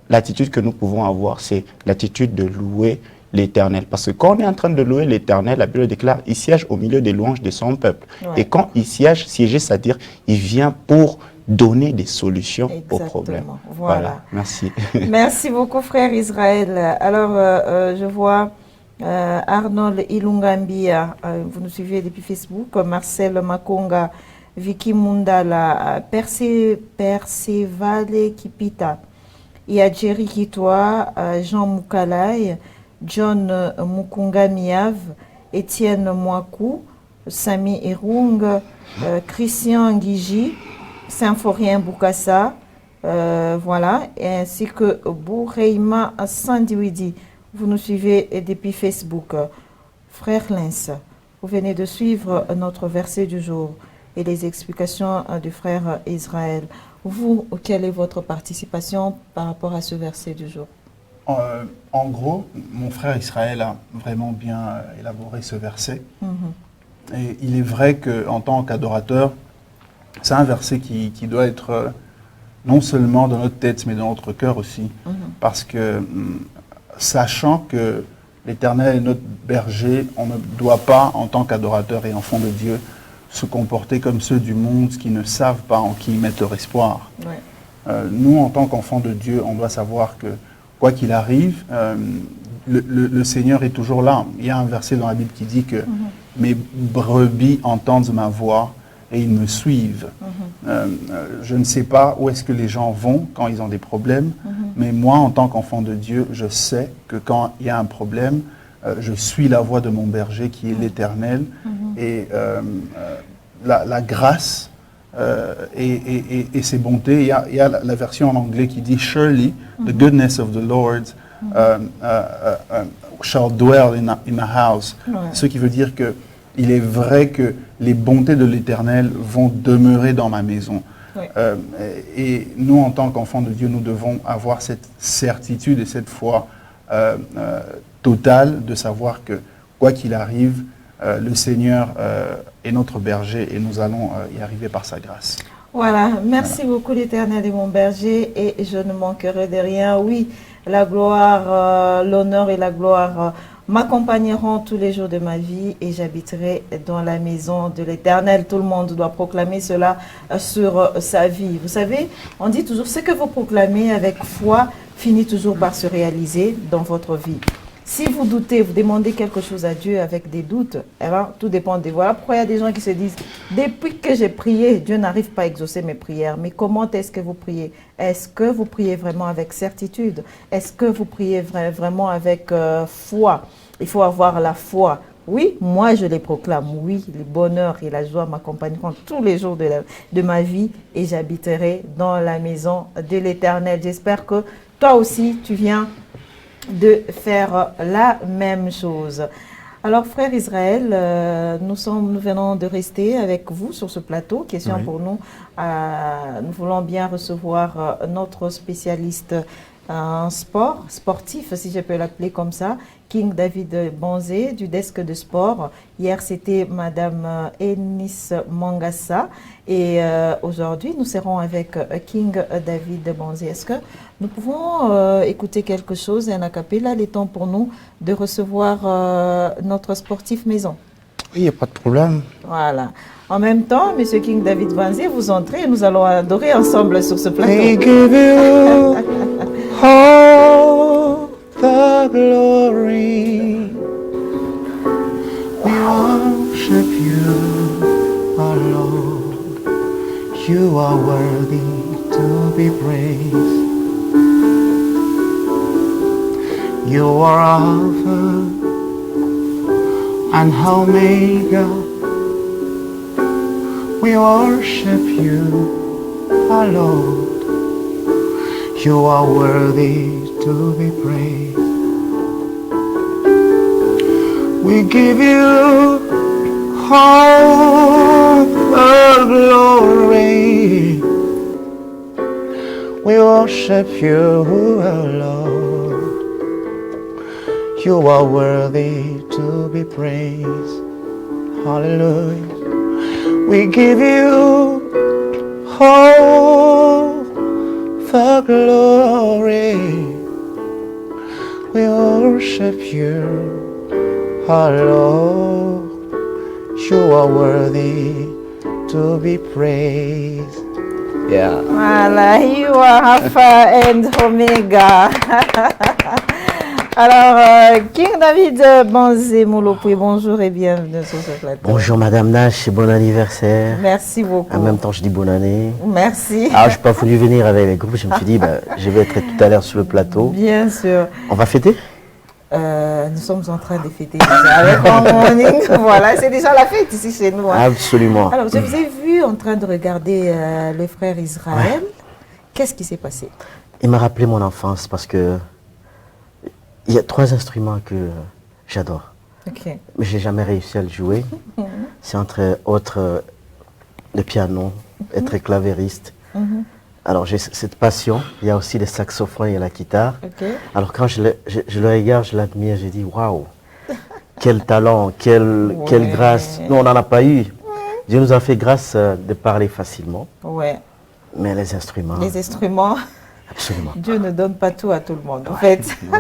l'attitude que nous pouvons avoir, c'est l'attitude de louer l'Éternel. Parce que quand on est en train de louer l'Éternel, la Bible déclare, il siège au milieu des louanges de son peuple. Et quand il siège, siéger, c'est-à-dire, il vient pour donner des solutions aux problèmes. Voilà. Merci. Merci beaucoup, frère Israël. Alors, je vois Arnold Ilungambia, vous nous suivez depuis Facebook, Marcel Makonga, Vicky Mundala, Percevale Kipita, il y a Jerry Kitoa, Jean Moukalai, John Mukunga Miav, Étienne Mouakou, Sami Erung, Christian Guigi, Symphorien Boukassa, voilà, ainsi que Boureima Sandiwidi. Vous nous suivez depuis Facebook. Frère Lens, vous venez de suivre notre verset du jour et les explications du frère Israël. Vous, quelle est votre participation par rapport à ce verset du jour? En gros, mon frère Israël a vraiment bien élaboré ce verset. Et il est vrai qu'en tant qu'adorateur, c'est un verset qui doit être non seulement dans notre tête, mais dans notre cœur aussi. Parce que, sachant que l'Éternel est notre berger, on ne doit pas, en tant qu'adorateur et enfant de Dieu, se comporter comme ceux du monde qui ne savent pas en qui ils mettent leur espoir. Nous, en tant qu'enfants de Dieu, on doit savoir que, quoi qu'il arrive, le Seigneur est toujours là. Il y a un verset dans la Bible qui dit que mes brebis entendent ma voix et ils me suivent. Je ne sais pas où est-ce que les gens vont quand ils ont des problèmes, mais moi, en tant qu'enfant de Dieu, je sais que quand il y a un problème, je suis la voix de mon berger qui est l'Éternel. Et la grâce et ses bontés, il y a la version en anglais qui dit « Surely the goodness of the Lord shall dwell in my house ». Ce qui veut dire que il est vrai que les bontés de l'Éternel vont demeurer dans ma maison. Et nous, en tant qu'enfants de Dieu, nous devons avoir cette certitude et cette foi totale de savoir que, quoi qu'il arrive, le Seigneur est notre berger et nous allons y arriver par sa grâce. Voilà, merci beaucoup l'Éternel est mon berger et je ne manquerai de rien. Oui, la gloire, l'honneur et la gloire m'accompagneront tous les jours de ma vie et j'habiterai dans la maison de l'Éternel. Tout le monde doit proclamer cela sur sa vie. Vous savez, on dit toujours, ce que vous proclamez avec foi finit toujours par se réaliser dans votre vie. Si vous doutez, vous demandez quelque chose à Dieu avec des doutes, alors tout dépend de vous. Voilà pourquoi il y a des gens qui se disent, depuis que j'ai prié, Dieu n'arrive pas à exaucer mes prières. Mais comment est-ce que vous priez? Est-ce que vous priez vraiment avec certitude? Est-ce que vous priez vraiment avec foi? Il faut avoir la foi. Oui, moi je les proclame. Oui, le bonheur et la joie m'accompagneront tous les jours de ma vie et j'habiterai dans la maison de l'Éternel. J'espère que toi aussi, tu viens de faire la même chose. Alors, frère Israël, nous venons de rester avec vous sur ce plateau. Question pour nous. Nous voulons bien recevoir notre spécialiste en sport, sportif, si je peux l'appeler comme ça, King David Bonzé du desk de sport. Hier, c'était Madame Enis Mangassa et aujourd'hui, nous serons avec King David Bonzé. Est-ce que nous pouvons écouter quelque chose en a cappella? Il est temps pour nous de recevoir notre sportif maison. Oui, il n'y a pas de problème. Voilà. En même temps, Monsieur King David Bonzé, vous entrez et nous allons adorer ensemble sur ce plateau. We give you all the glory. We worship you, our Lord. You are worthy to be praised. You are Alpha and Omega. We worship you, our Lord. You are worthy to be praised. We give you all the glory. We worship you, our Lord. You are worthy to be praised. Hallelujah. We give you all the glory. We worship you, our Lord. You are worthy to be praised. Yeah. Voilà, you are Alpha and Omega. Alors, King David Banzé Moulopoui, bonjour et bienvenue sur ce plateau. Bonjour Madame Nash et bon anniversaire. Merci beaucoup. En même temps, je dis bonne année. Merci. Alors, je n'ai pas voulu venir avec les groupes, je me suis dit, je vais être tout à l'heure sur le plateau. Bien sûr. On va fêter? Nous sommes en train de fêter déjà avec One Morning. Voilà, c'est déjà la fête ici chez nous. Hein. Absolument. Alors, je vous ai vu en train de regarder le frère Israël. Ouais. Qu'est-ce qui s'est passé? Il m'a rappelé mon enfance parce que il y a 3 instruments que j'adore. Okay. Mais je n'ai jamais réussi à le jouer. C'est entre autres le piano, être clavériste. Alors j'ai cette passion. Il y a aussi le saxophone et la guitare. Okay. Alors quand je le regarde, je l'admire, je dis waouh, quel talent, quelle grâce. Nous on n'en a pas eu. Dieu nous a fait grâce de parler facilement. Ouais. Mais les instruments. Les instruments. Absolument. Dieu ne donne pas tout à tout le monde, en fait. Ouais.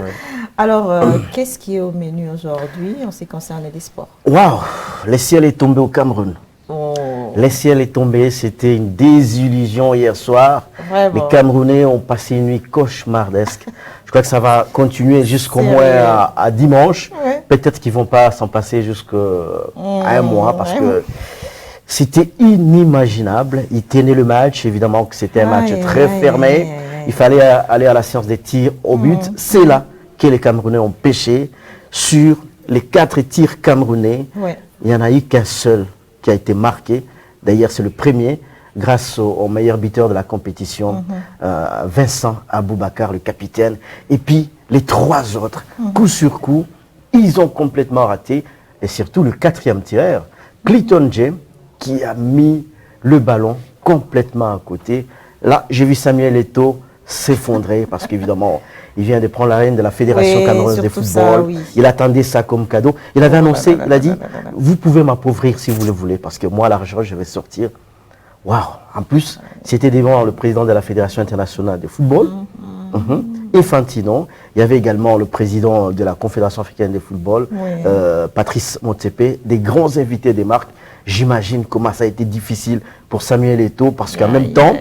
Alors, qu'est-ce qui est au menu aujourd'hui en ce qui concerne les sports? Waouh, le ciel est tombé au Cameroun. Oh. Le ciel est tombé, c'était une désillusion hier soir. Vraiment. Les Camerounais ont passé une nuit cauchemardesque. Je crois que ça va continuer jusqu'au moins à dimanche. Ouais. Peut-être qu'ils ne vont pas s'en passer jusqu'à un mois parce que c'était inimaginable. Ils tenaient le match, évidemment que c'était un match très fermé. Il fallait aller à la séance des tirs au but. C'est là que les Camerounais ont pêché. Sur les 4 tirs camerounais, il n'y en a eu qu'un seul qui a été marqué. D'ailleurs, c'est le premier, grâce au meilleur buteur de la compétition, Vincent Aboubakar, le capitaine. Et puis, les 3 autres, coup sur coup, ils ont complètement raté. Et surtout, le 4e tireur, Clayton James, qui a mis le ballon complètement à côté. Là, j'ai vu Samuel Eto'o s'effondrer parce qu'évidemment, il vient de prendre la reine de la Fédération camerounaise de football. Ça, il attendait ça comme cadeau. Il avait annoncé, il a dit, vous pouvez m'appauvrir si vous le voulez parce que moi, l'argent, je vais sortir. Waouh! En plus, c'était devant le président de la Fédération internationale de football, Infantino. Il y avait également le président de la Confédération africaine de football, Patrice Motsepe, des grands invités des marques. J'imagine comment ça a été difficile pour Samuel Eto'o parce qu'en même temps,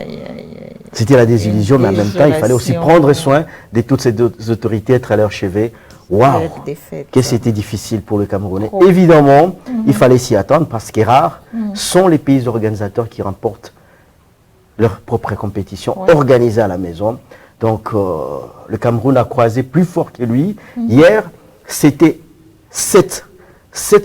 c'était la désillusion, mais en même temps, il fallait aussi prendre soin de toutes ces autorités, être à leur chevet. Waouh! Que c'était difficile pour le Camerounais. Évidemment, il fallait s'y attendre parce que rares sont les pays organisateurs qui remportent leur propre compétition organisée à la maison. Donc, le Cameroun a croisé plus fort que lui. Hier, c'était 7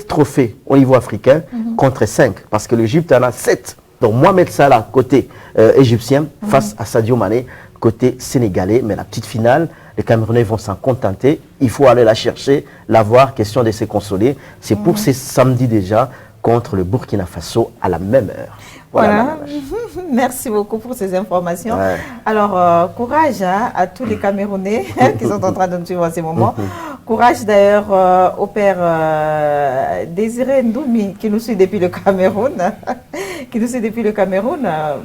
trophées au niveau africain contre 5, parce que l'Égypte en a 7. Donc Mohamed Salah, côté égyptien, face à Sadio Mané, côté sénégalais. Mais la petite finale, les Camerounais vont s'en contenter. Il faut aller la chercher, la voir, question de se consoler. C'est pour ce samedi déjà, contre le Burkina Faso à la même heure. Voilà. Merci beaucoup pour ces informations. Ouais. Alors, courage à tous les Camerounais qui sont en train de nous suivre en ce moment. Courage d'ailleurs au père Désiré Ndoumi qui nous suit depuis le Cameroun.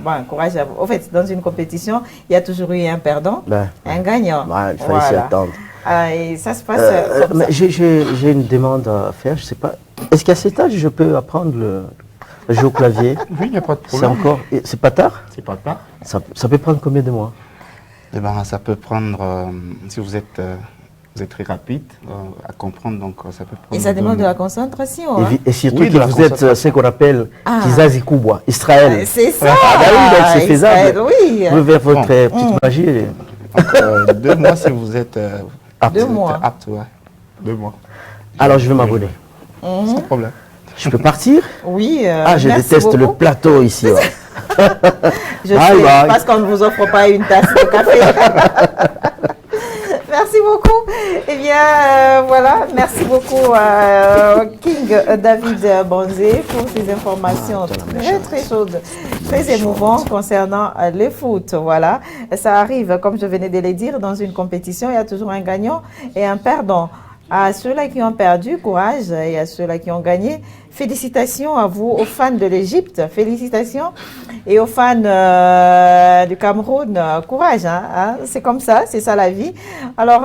Bon, courage à vous. En fait, dans une compétition, il y a toujours eu un perdant, un gagnant. Il fallait s'y attendre. Et ça se passe comme ça. J'ai une demande à faire, je ne sais pas. Est-ce qu'à cet âge, je peux apprendre le jeu au clavier? Oui, il n'y a pas de problème. C'est pas tard? C'est pas tard. Ça peut prendre combien de mois? Eh ben, ça peut prendre, si vous êtes très rapide à comprendre, donc ça peut prendre... Et ça demande de la concentration. Et surtout que vous êtes ce qu'on appelle Kizazi Kubwa, Israël. C'est ça. Oui, donc c'est faisable. Oui. Vous pouvez faire votre petite magie. Donc, 2 mois si vous êtes apte. 2 mois. Apte, ouais. 2 mois. Alors je vais m'abonner. Sans problème. Je peux partir? Oui. Je déteste beaucoup. Le plateau ici. Je sais, parce qu'on ne vous offre pas une tasse de café. Merci beaucoup. Eh bien, voilà. Merci beaucoup à King David Banzé pour ces informations très chaudes, très émouvantes concernant le foot. Voilà. Ça arrive, comme je venais de le dire, dans une compétition, il y a toujours un gagnant et un perdant. À ceux-là qui ont perdu, courage, et à ceux-là qui ont gagné, félicitations à vous, aux fans de l'Égypte, félicitations, et aux fans du Cameroun, courage, c'est comme ça, c'est ça la vie. Alors,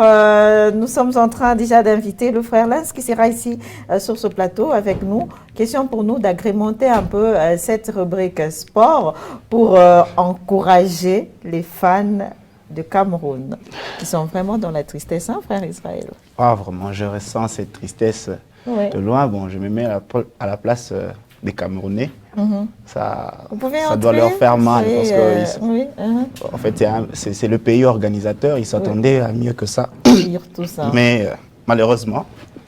nous sommes en train déjà d'inviter le frère Lens qui sera ici sur ce plateau avec nous. Question pour nous d'agrémenter un peu cette rubrique sport pour encourager les fans de Cameroun, qui sont vraiment dans la tristesse, hein, frère Israël? Ah, vraiment, je ressens cette tristesse de loin. Bon, je me mets à la place des Camerounais. Ça doit leur faire mal. Parce que en fait, c'est le pays organisateur, ils s'attendaient à mieux que ça. Tout ça. Mais malheureusement,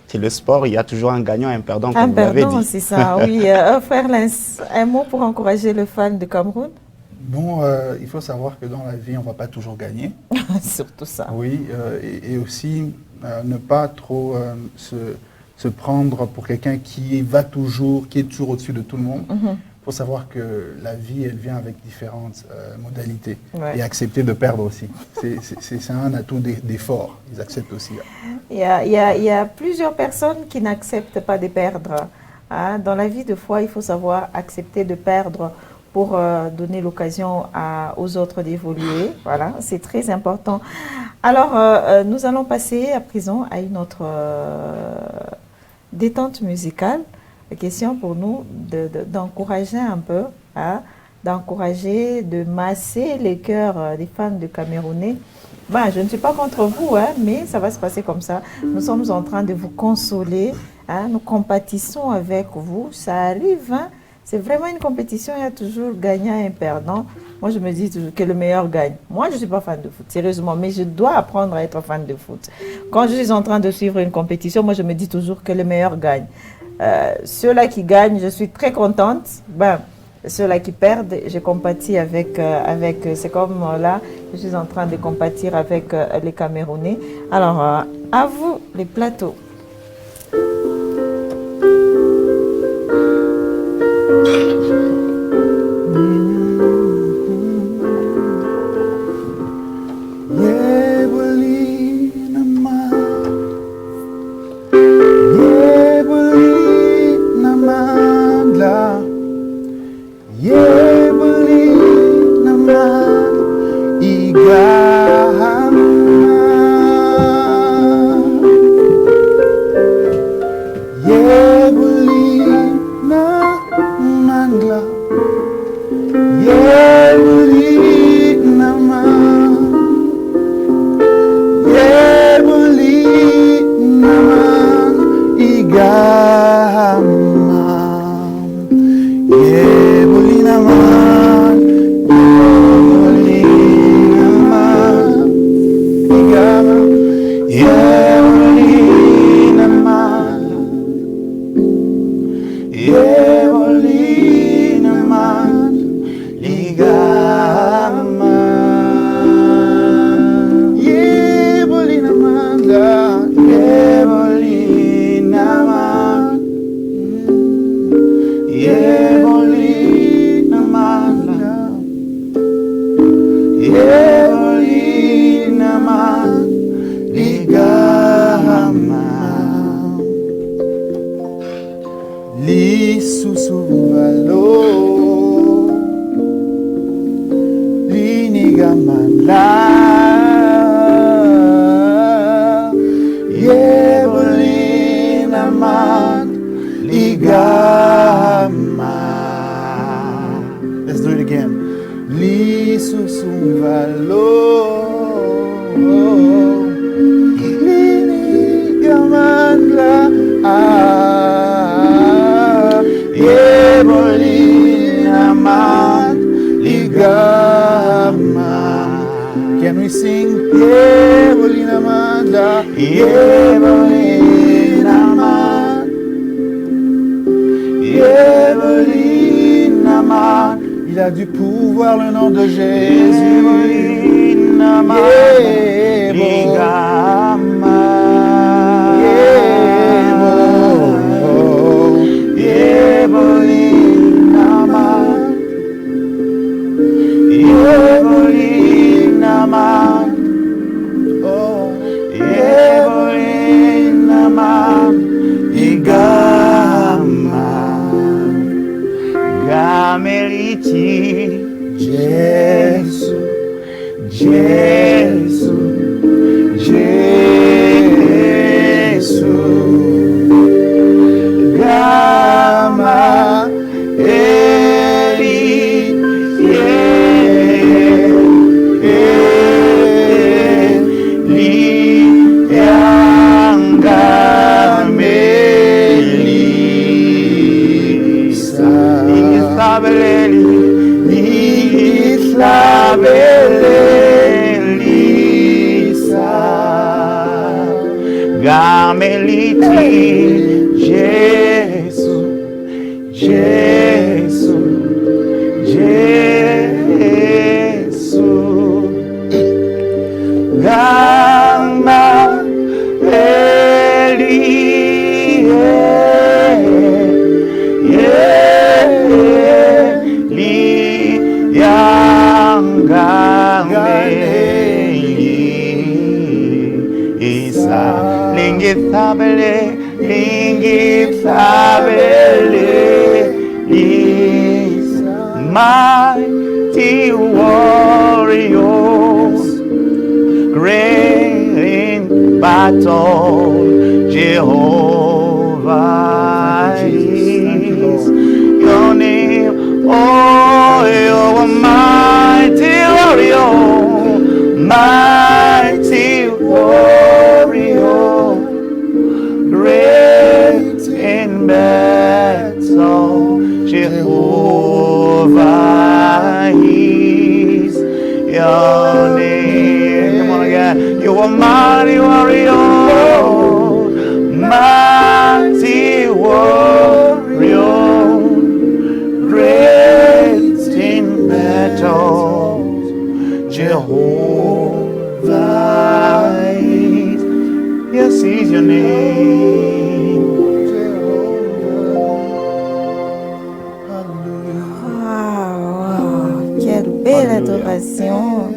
c'est le sport, il y a toujours un gagnant et un perdant, comme vous l'avez dit. C'est ça, oui. Frère Lens, un mot pour encourager le fan de Cameroun? Bon, il faut savoir que dans la vie, on ne va pas toujours gagner. Surtout ça. Oui, et aussi ne pas trop se prendre pour quelqu'un qui est toujours au-dessus de tout le monde. Il faut savoir que la vie, elle vient avec différentes modalités. Et accepter de perdre aussi. C'est un atout des forts. Ils acceptent aussi. Il y a plusieurs personnes qui n'acceptent pas de perdre. Hein. Dans la vie, de foi, il faut savoir accepter de perdre pour donner l'occasion aux autres d'évoluer. Voilà, c'est très important. Alors, nous allons passer à présent à une autre détente musicale. La question pour nous d'encourager un peu, d'encourager, de masser les cœurs des fans de Camerounais. Ben, je ne suis pas contre vous, mais ça va se passer comme ça. Nous sommes en train de vous consoler, nous compatissons avec vous, ça arrive, c'est vraiment une compétition, il y a toujours gagnant et perdant. Moi, je me dis toujours que le meilleur gagne. Moi, je ne suis pas fan de foot, sérieusement, mais je dois apprendre à être fan de foot. Quand je suis en train de suivre une compétition, moi, je me dis toujours que le meilleur gagne. Ceux-là qui gagnent, je suis très contente. Ben, ceux-là qui perdent, je compatis avec c'est comme là, je suis en train de compatir avec les Camerounais. Alors, à vous, les plateaux. Let's do it again. Li susumvalo, li gamandla, yebolina mat ligama. Can we sing? Yebolina manda, yebolina mat, yebolina mat. Il a du pouvoir, le nom de Jésus. Yebolina mat, ligama. Yebolina mat, yebolina mat, oh, yebolina Jésus, Jésus, Jésus, Gama, Eli, Gameliti, Jésus, Jésus, Jésus, Gama, Eli, mighty warriors, great in battle, Jehovah is your name. Oh, you're a mighty warrior, mighty warrior, great in battle, Jehovah is your name. Come on again. You are mighty warrior, mighty warrior, great in battle, Jehovah is. Yes, is your name. Wow, quelle belle adoration.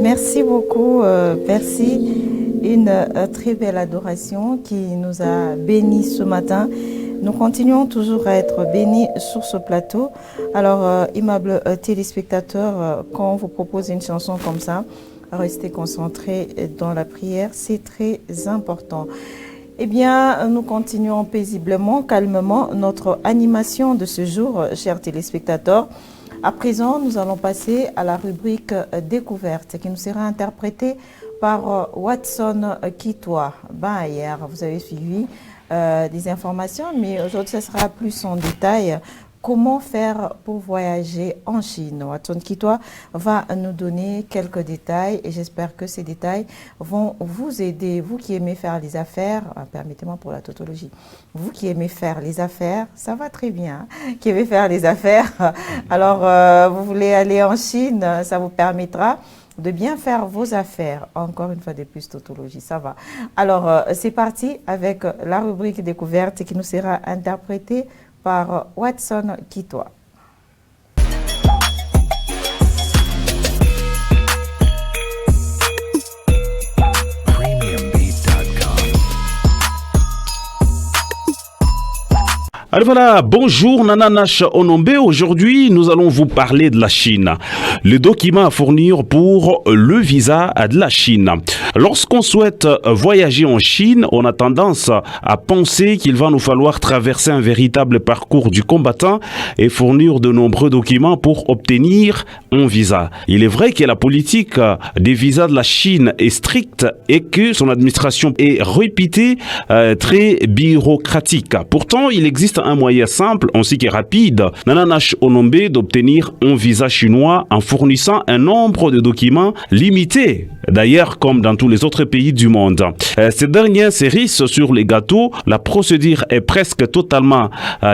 Merci beaucoup, Percy. Une très belle adoration qui nous a bénis ce matin. Nous continuons toujours à être bénis sur ce plateau. Alors, aimables téléspectateurs, quand on vous propose une chanson comme ça, restez concentrés dans la prière, c'est très important. Eh bien, nous continuons paisiblement, calmement notre animation de ce jour, chers téléspectateurs. À présent, nous allons passer à la rubrique découverte qui nous sera interprétée par Watson Kitwa. Hier, vous avez suivi des informations, mais aujourd'hui, ce sera plus en détail. Comment faire pour voyager en Chine? Watson Kitwa va nous donner quelques détails et j'espère que ces détails vont vous aider. Vous qui aimez faire les affaires, permettez-moi pour la tautologie, vous qui aimez faire les affaires, ça va très bien, qui aimez faire les affaires, alors vous voulez aller en Chine, ça vous permettra de bien faire vos affaires. Encore une fois de plus, tautologie, ça va. Alors, c'est parti avec la rubrique découverte qui nous sera interprétée par Watson Kitwa. Alors voilà, bonjour Nananash Onombe. Aujourd'hui, nous allons vous parler de la Chine. Le document à fournir pour le visa de la Chine. Lorsqu'on souhaite voyager en Chine, on a tendance à penser qu'il va nous falloir traverser un véritable parcours du combattant et fournir de nombreux documents pour obtenir un visa. Il est vrai que la politique des visas de la Chine est stricte et que son administration est réputée très bureaucratique. Pourtant, il existe un moyen simple ainsi que rapide, Nananash Onombe, d'obtenir un visa chinois en fournissant un nombre de documents limité. D'ailleurs, comme dans tous les autres pays du monde. Ces dernières cerises sur les gâteaux, la procédure est presque totalement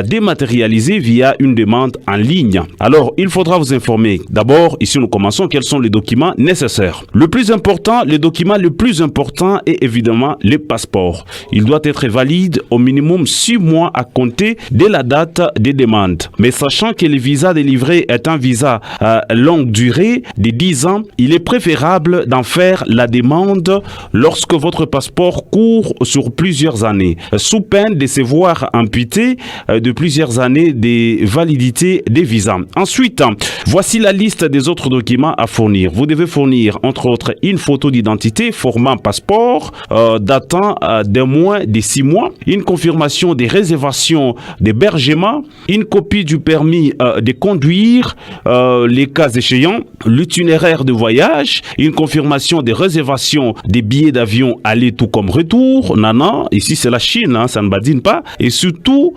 dématérialisée via une demande en ligne. Alors, il faudra vous informer. D'abord, ici nous commençons, quels sont les documents nécessaires. Le document le plus important est évidemment le passeport. Il doit être valide au minimum 6 mois à compter dès la date des demandes. Mais sachant que le visa délivré est un visa à longue durée de 10 ans, il est préférable d'en faire la demande lorsque votre passeport court sur plusieurs années, sous peine de se voir amputé de plusieurs années de validité des visas. Ensuite, voici la liste des autres documents à fournir. Vous devez fournir, entre autres, une photo d'identité format passeport datant de moins de 6 mois, une confirmation des réservations d'hébergement, une copie du permis de conduire, les cas échéants, l'itinéraire de voyage, une confirmation des réservations des billets d'avion aller tout comme retour. Nana, ici c'est la Chine, ça ne badine pas. Et surtout,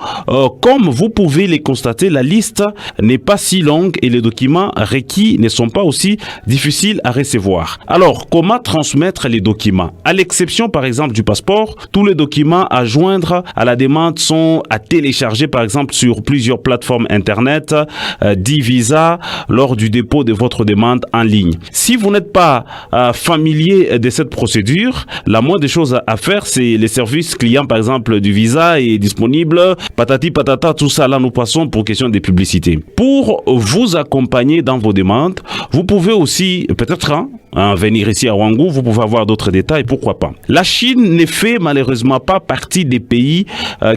comme vous pouvez les constater, la liste n'est pas si longue et les documents requis ne sont pas aussi difficiles à recevoir. Alors, comment transmettre les documents? À l'exception, par exemple, du passeport, tous les documents à joindre à la demande sont à télécharger, par exemple, sur plusieurs plateformes Internet, d'e-visa, lors du dépôt de votre demande en ligne. Si vous n'êtes pas familier de cette procédure, la moindre des choses à faire, c'est les services clients, par exemple, du visa est disponible, patati patata, tout ça, là, nous passons pour question de publicité. Pour vous accompagner dans vos demandes, vous pouvez aussi, peut-être, venir ici à Ouangou, vous pouvez avoir d'autres détails, pourquoi pas. La Chine ne fait malheureusement pas partie des pays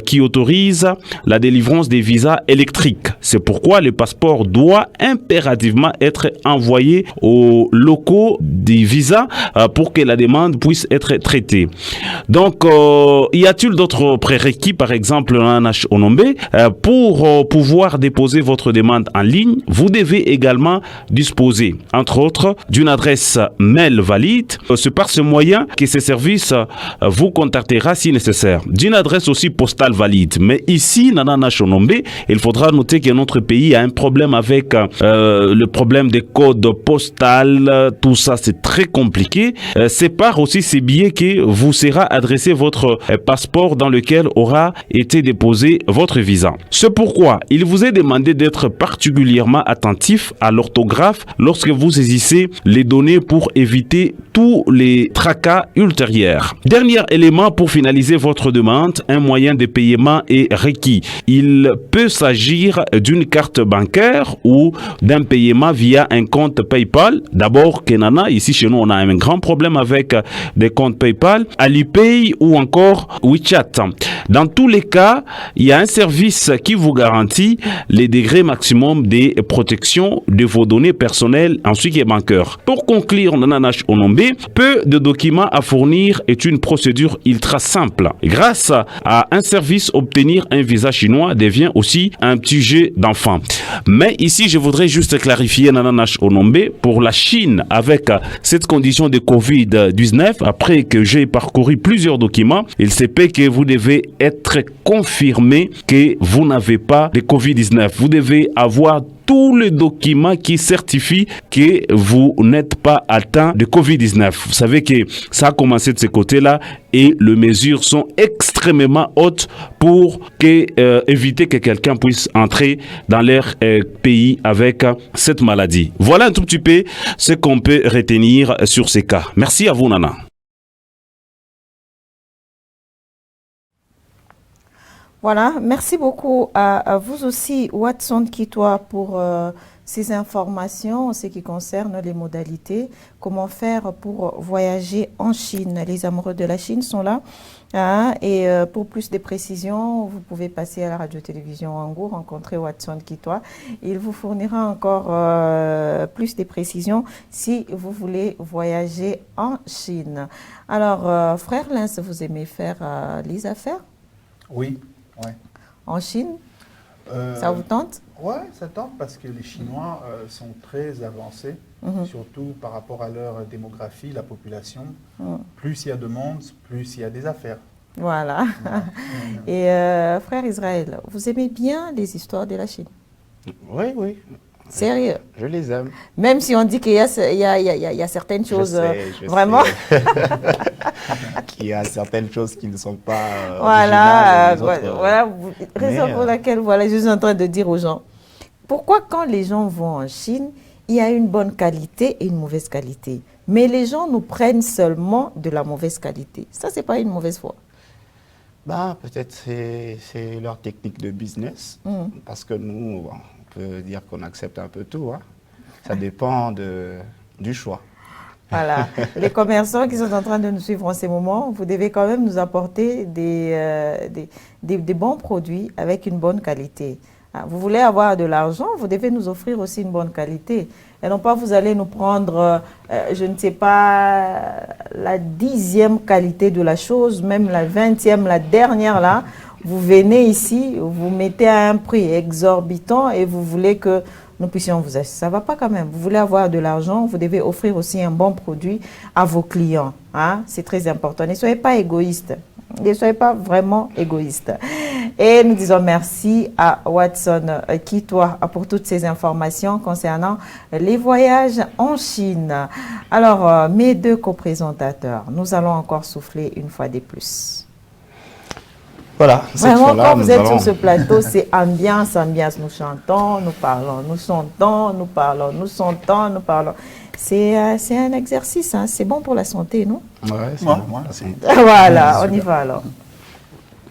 qui autorisent la délivrance des visas électriques. C'est pourquoi le passeport doit impérativement être envoyé aux locaux des visas pour que la demande puisse être traitée. Donc, y a-t-il d'autres prérequis, par exemple, Nanache Onombe, pour pouvoir déposer votre demande en ligne? Vous devez également disposer, entre autres, d'une adresse mail valide. C'est par ce moyen que ce service vous contactera si nécessaire. D'une adresse aussi postale valide. Mais ici, Nanache Onombe, il faudra noter que notre pays a un problème avec le problème des codes postales. Tout ça, c'est très compliqué. C'est par aussi ces billets que vous sera adressé votre passeport dans lequel aura été déposé votre visa. C'est pourquoi il vous est demandé d'être particulièrement attentif à l'orthographe lorsque vous saisissez les données pour éviter tous les tracas ultérieurs. Dernier élément pour finaliser votre demande, un moyen de paiement est requis. Il peut s'agir d'une carte bancaire ou d'un paiement via un compte PayPal. D'abord, Kenana, ici chez nous, on a un grand problème avec des comptes PayPal, Alipay ou encore WeChat. Dans tous les cas, il y a un service qui vous garantit les degrés maximum de protection de vos données personnelles ainsi que bancaires. Pour conclure, Nanache Onombe, peu de documents à fournir est une procédure ultra simple. Grâce à un service, obtenir un visa chinois devient aussi un petit jeu d'enfant. Mais ici, je voudrais juste clarifier, Nanache Onombe, pour la Chine, avec cette condition de Covid-19, après que j'ai parcouru plusieurs documents, il se peut que vous devez être confirmé que vous n'avez pas de Covid-19. Vous devez avoir tous les documents qui certifient que vous n'êtes pas atteint de Covid-19. Vous savez que ça a commencé de ce côté-là et les mesures sont extrêmement hautes pour éviter que quelqu'un puisse entrer dans leur pays avec cette maladie. Voilà un tout petit peu ce qu'on peut retenir sur ces cas. Merci à vous, Nana. Voilà, merci beaucoup à vous aussi, Watson Kitwa, pour ces informations en ce qui concerne les modalités, comment faire pour voyager en Chine. Les amoureux de la Chine sont là. Et pour plus de précisions, vous pouvez passer à la radio-télévision Ouangou, rencontrer Watson Kitwa. Il vous fournira encore plus de précisions si vous voulez voyager en Chine. Alors, frère Lens, vous aimez faire les affaires? Oui. Ouais. En Chine, ça vous tente? Oui, ça tente parce que les Chinois sont très avancés, surtout par rapport à leur démographie, la population. Plus il y a de monde, plus il y a des affaires. Voilà. Et frère Israël, vous aimez bien les histoires de la Chine? Oui, oui. Sérieux? Je les aime. Même si on dit qu'il y a certaines choses, je vraiment. Qu'il y a certaines choses qui ne sont pas voilà, voilà, raison pour laquelle je suis en train de dire aux gens, pourquoi quand les gens vont en Chine, il y a une bonne qualité et une mauvaise qualité, mais les gens nous prennent seulement de la mauvaise qualité. Ça, c'est pas une mauvaise foi. Peut-être c'est leur technique de business, parce que nous, on peut dire qu'on accepte un peu tout. Hein. Ça dépend du choix. Voilà. Les commerçants qui sont en train de nous suivre en ces moments, vous devez quand même nous apporter des bons produits avec une bonne qualité. Vous voulez avoir de l'argent, vous devez nous offrir aussi une bonne qualité. Et non pas vous allez nous prendre, je ne sais pas, la 10e qualité de la chose, même la 20e, la dernière là. Vous venez ici, vous mettez à un prix exorbitant et vous voulez que nous puissions vous acheter. Ça ne va pas quand même. Vous voulez avoir de l'argent, vous devez offrir aussi un bon produit à vos clients. Hein? C'est très important. Ne soyez pas égoïstes. Ne soyez pas vraiment égoïstes. Et nous disons merci à Watson Kitwa pour toutes ces informations concernant les voyages en Chine. Alors, mes deux co-présentateurs, nous allons encore souffler une fois de plus. Voilà, vraiment, quand vous êtes sur ce plateau, c'est ambiance. Nous chantons, nous parlons, nous chantons, nous parlons, nous chantons, nous parlons. C'est un exercice, hein. C'est bon pour la santé, non? Oui, c'est bon. Voilà, on y va alors.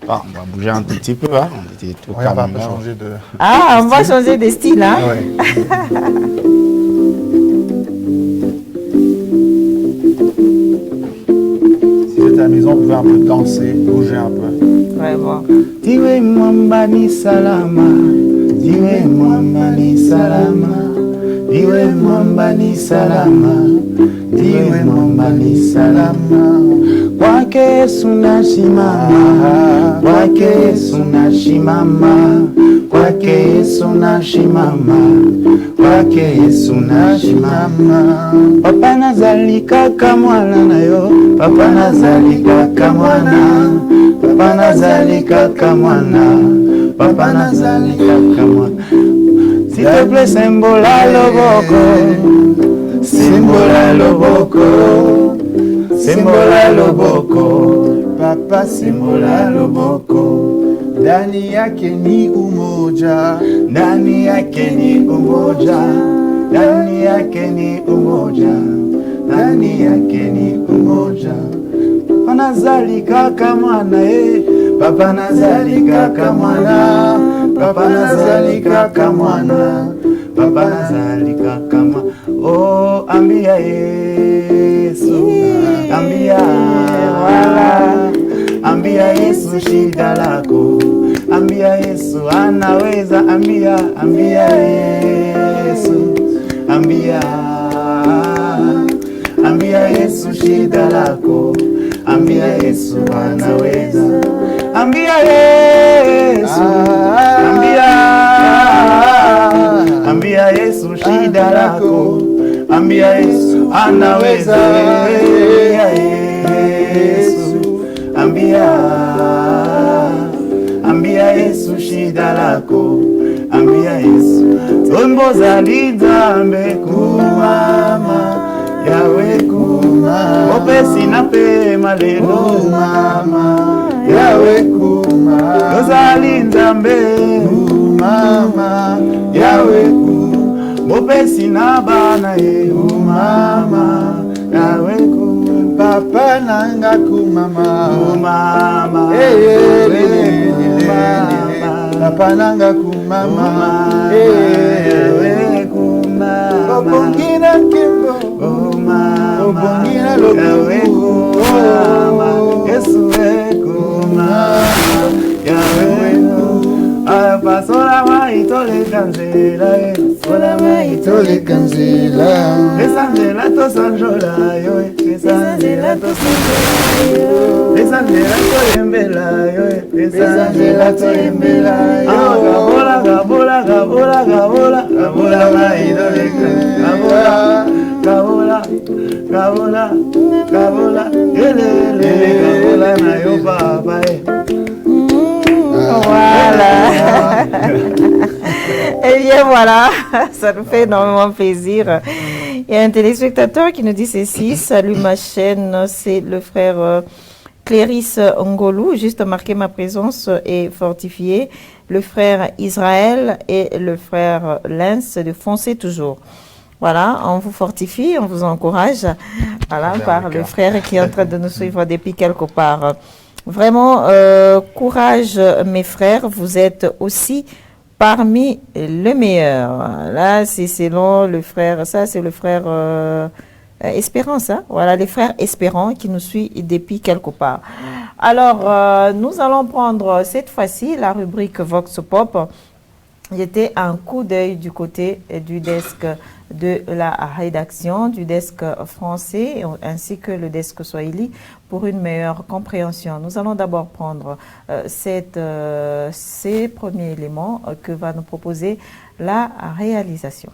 On va bouger un tout petit peu. Hein. On était tout on va changer de... on va changer de style. Hein. Ouais. Si vous êtes à la maison, vous pouvez un peu danser, bouger un peu. Vraiment. Diwe mwambani salama, diwe mwambani salama, diwe mwambani salama, diwe mwambani salama. Kwake Yesu nashimama, kwake Yesu nashimama, kwake Yesu nashimama, kwake Yesu nashimama. Papa nazalika kamwana nayo, papa nazalika kamwana, papa nazalika kamwana, papa nazalika kamwana. S'il te plaît, sembola loboko, sembola loboko, sembola loboko, papa sembola loboko. Ndani yake ni umoja, ndani yake ni umoja, ndani yake ni umoja, ndani yake ni umoja. Papa nazalika kamwana, papa nazalika kamwana, papa nazalika kamwana, papa nazalika kamwana. Oh, ambia Yesu, ambia wala, ambia Yesu shida lako, ambia Yesu anaweza, ambia Yesu, ambia Yesu shida lako, ambia Yesu anaweza, ambia Yesu, ambia Yesu shida lako, ambia Yesu anaweza, Yesu, ambia Yesu shida lako, ambia Yesu. Tombo zalidambe kumama, yawe kumama, opesi na pema lelo mama, yawe kumama, yozalinzambe kumama, yawe kumama, opesi na bana ye kumama, yawe kumama. papa nanga kumama, kumama, papa nanga kumama, obongina kimbo, obongina lobo, Yesu kumama, Pasora maitole kanzela, sola maitole kanzela, esanzela to sanjola yo, esanzela to sanjola yo, esanzela to embela yo, esanzela to embela yo. Gabola, gabola, gabola, gabola, gabola maitole kanzela, gabola, gabola, gabola, ele, gabola na yo papa. Voilà. Et bien voilà, ça nous fait énormément plaisir. Il y a un téléspectateur qui nous dit ceci. Salut ma chaîne, c'est le frère Cléris Ngolou. Juste marquer ma présence et fortifier. Le frère Israël et le frère Lens de foncer toujours. Voilà, on vous fortifie, on vous encourage. Voilà, par le frère qui est en train de nous suivre depuis quelque part. Vraiment, courage mes frères, vous êtes aussi parmi les meilleurs. Là, c'est selon le frère, ça c'est le frère Espérance, hein? Voilà, les frères Espérants qui nous suivent depuis quelque part. Alors, nous allons prendre cette fois-ci la rubrique Vox Pop. Jeter un coup d'œil du côté du desk de la rédaction, du desk français ainsi que le desk swahili pour une meilleure compréhension. Nous allons d'abord prendre ces premiers éléments que va nous proposer la réalisation.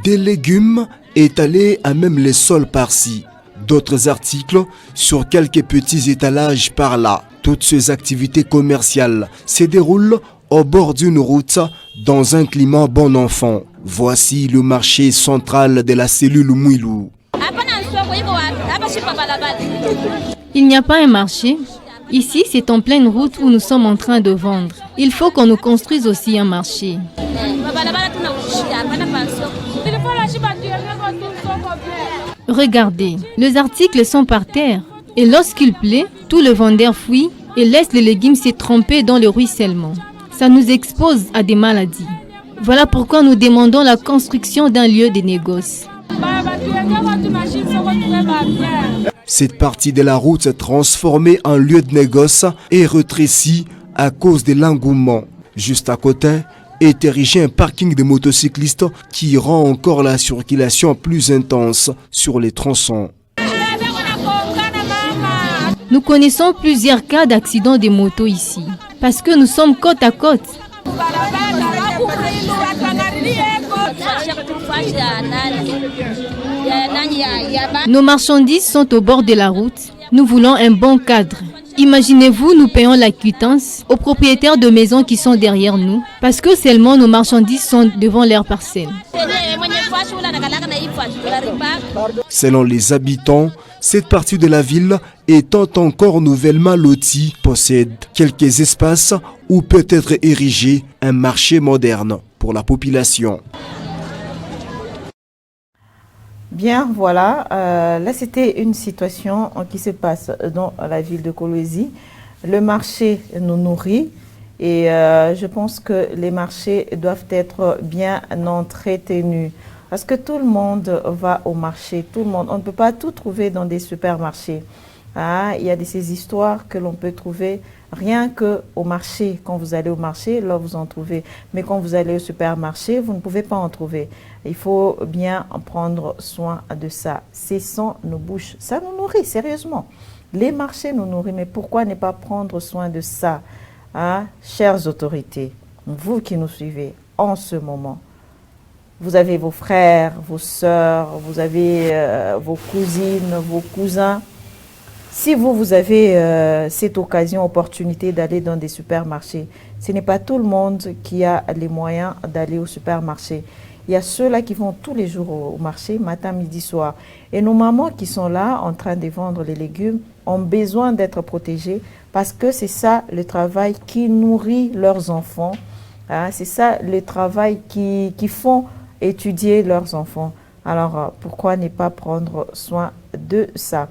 Des légumes étalés à même les sols par-ci, d'autres articles sur quelques petits étalages par-là. Toutes ces activités commerciales se déroulent au bord d'une route dans un climat bon enfant. Voici le marché central de la cellule Mouilou. Il n'y a pas un marché. Ici, c'est en pleine route où nous sommes en train de vendre. Il faut qu'on nous construise aussi un marché. Regardez, les articles sont par terre. Et lorsqu'il plaît, tout le vendeur fuit et laisse les légumes se tremper dans le ruissellement. Ça nous expose à des maladies. Voilà pourquoi nous demandons la construction d'un lieu de négoce. Cette partie de la route transformée en lieu de négoce est rétrécie à cause de l'engouement. Juste à côté est érigé un parking de motocyclistes qui rend encore la circulation plus intense sur les tronçons. Nous connaissons plusieurs cas d'accidents de motos ici, parce que nous sommes côte à côte. Nos marchandises sont au bord de la route. Nous voulons un bon cadre. Imaginez-vous, nous payons la quittance aux propriétaires de maisons qui sont derrière nous, parce que seulement nos marchandises sont devant leurs parcelles. Selon les habitants, cette partie de la ville, étant encore nouvellement lotie, possède quelques espaces où peut être érigé un marché moderne pour la population. Bien, voilà, là c'était une situation qui se passe dans la ville de Kolwezi. Le marché nous nourrit et je pense que les marchés doivent être bien entretenus. Parce que tout le monde va au marché, tout le monde. On ne peut pas tout trouver dans des supermarchés. Ah, il y a ces histoires que l'on peut trouver rien qu'au marché. Quand vous allez au marché, là vous en trouvez. Mais quand vous allez au supermarché, vous ne pouvez pas en trouver. Il faut bien prendre soin de ça. Ce sont nos bouches. Ça nous nourrit, sérieusement. Les marchés nous nourrissent. Mais pourquoi ne pas prendre soin de ça, hein? Chères autorités, vous qui nous suivez en ce moment, vous avez vos frères, vos sœurs, vous avez vos cousines, vos cousins. Si vous avez cette occasion, opportunité d'aller dans des supermarchés, ce n'est pas tout le monde qui a les moyens d'aller au supermarché. Il y a ceux-là qui vont tous les jours au marché, matin, midi, soir. Et nos mamans qui sont là en train de vendre les légumes ont besoin d'être protégées parce que c'est ça le travail qui nourrit leurs enfants. Hein, c'est ça le travail qui font étudier leurs enfants. Alors, pourquoi ne pas prendre soin de ça?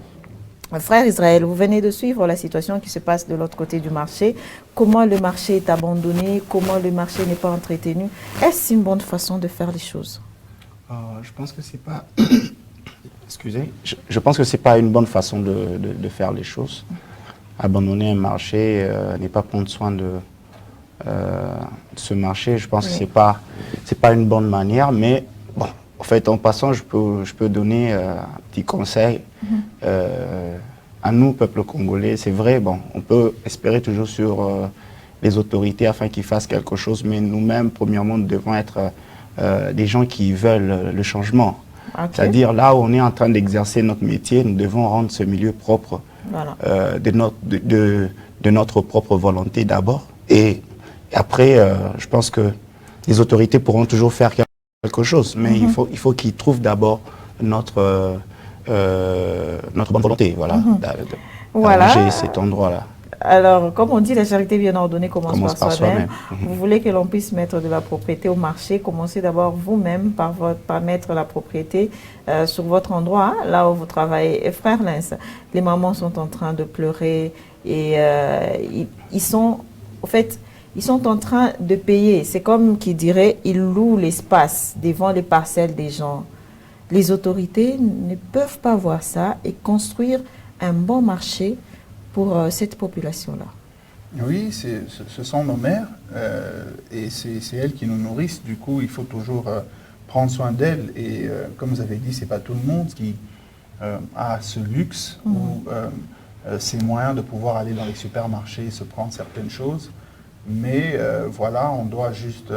Frère Israël, vous venez de suivre la situation qui se passe de l'autre côté du marché. Comment le marché est abandonné, comment le marché n'est pas entretenu. Est-ce une bonne façon de faire les choses? Je pense que c'est pas... Excusez. Je pense que c'est pas une bonne façon de faire les choses. Abandonner un marché, n'est pas prendre soin de ce marché. Je pense que c'est pas une bonne manière, mais bon. En fait, en passant, je peux donner un petit conseil à nous, peuple congolais. C'est vrai, bon, on peut espérer toujours sur les autorités afin qu'ils fassent quelque chose, mais nous-mêmes, premièrement, nous devons être des gens qui veulent le changement. Okay. C'est-à-dire, là où on est en train d'exercer notre métier, nous devons rendre ce milieu propre, voilà. de notre propre volonté d'abord. Et après, je pense que les autorités pourront toujours faire quelque chose, mais il faut qu'ils trouvent d'abord notre bonne volonté, voilà, d'arranger cet endroit-là. Alors, comme on dit, la charité bien ordonnée commence par soi-même. Vous voulez que l'on puisse mettre de la propriété au marché, commencez d'abord vous-même par mettre la propriété sur votre endroit, là où vous travaillez. Et frère Lens, les mamans sont en train de pleurer et ils sont, en fait, ils sont en train de payer. C'est comme qui dirait, ils louent l'espace devant les parcelles des gens. Les autorités ne peuvent pas voir ça et construire un bon marché pour cette population-là. Oui, ce sont nos mères et c'est elles qui nous nourrissent. Du coup, il faut toujours prendre soin d'elles. Et comme vous avez dit, ce n'est pas tout le monde qui a ce luxe ou ces moyens de pouvoir aller dans les supermarchés et se prendre certaines choses. Mais voilà, on doit juste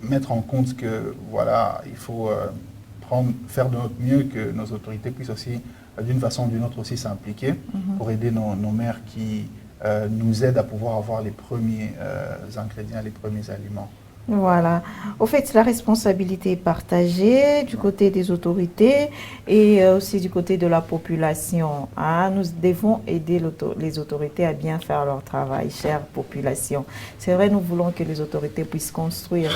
mettre en compte que voilà, il faut faire de notre mieux, que nos autorités puissent aussi, d'une façon ou d'une autre, aussi s'impliquer pour aider nos mères qui nous aident à pouvoir avoir les premiers ingrédients, les premiers aliments. Voilà. Au fait, la responsabilité est partagée du côté des autorités et aussi du côté de la population. Hein. Nous devons aider les autorités à bien faire leur travail, chère population. C'est vrai, nous voulons que les autorités puissent construire.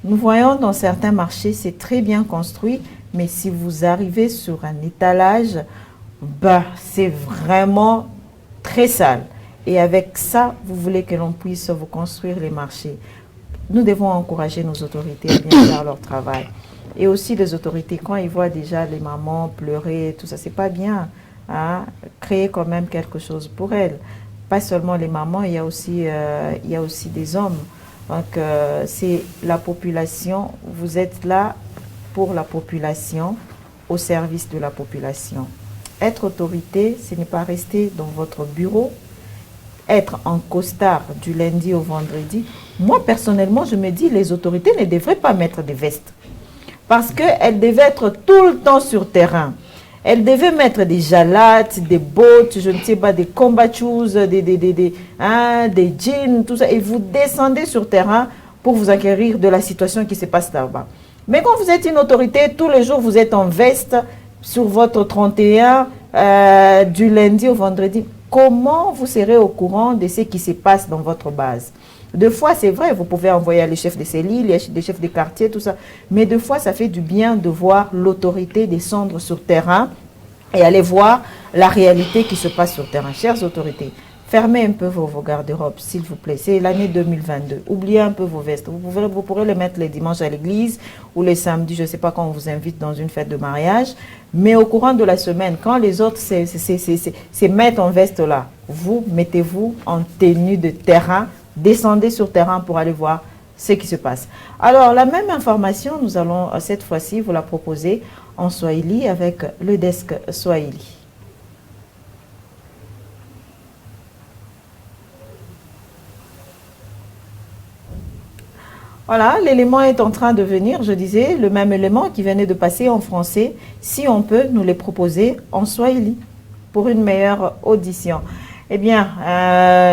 Nous voyons dans certains marchés, c'est très bien construit, mais si vous arrivez sur un étalage, bah, c'est vraiment très sale. Et avec ça, vous voulez que l'on puisse vous construire les marchés. Nous devons encourager nos autorités à bien faire leur travail. Et aussi les autorités, quand ils voient déjà les mamans pleurer, tout ça, c'est pas bien. Hein? Créer quand même quelque chose pour elles. Pas seulement les mamans, il y a aussi des hommes. Donc, c'est la population. Vous êtes là pour la population, au service de la population. Être autorité, ce n'est pas rester dans votre bureau, être en costard du lundi au vendredi. Moi, personnellement, je me dis les autorités ne devraient pas mettre des vestes. Parce qu'elles devaient être tout le temps sur terrain. Elles devaient mettre des jalates, des bottes, je ne sais pas, des combat shoes, des jeans, tout ça. Et vous descendez sur terrain pour vous acquérir de la situation qui se passe là-bas. Mais quand vous êtes une autorité, tous les jours, vous êtes en veste sur votre 31 du lundi au vendredi. Comment vous serez au courant de ce qui se passe dans votre base? Deux fois, c'est vrai, vous pouvez envoyer les chefs de cellules, les chefs de quartier, tout ça. Mais deux fois, ça fait du bien de voir l'autorité descendre sur terrain et aller voir la réalité qui se passe sur terrain. Chères autorités, fermez un peu vos garde-robes, s'il vous plaît. C'est l'année 2022. Oubliez un peu vos vestes. Vous pourrez les mettre les dimanches à l'église ou les samedis, je ne sais pas, quand on vous invite dans une fête de mariage. Mais au courant de la semaine, quand les autres se mettent en veste là, vous mettez-vous en tenue de terrain, descendez sur terrain pour aller voir ce qui se passe. Alors, la même information, nous allons cette fois-ci vous la proposer en Swahili avec le desk Swahili. Voilà, l'élément est en train de venir, je disais, le même élément qui venait de passer en français, si on peut nous les proposer en Swahili pour une meilleure audition. Eh bien,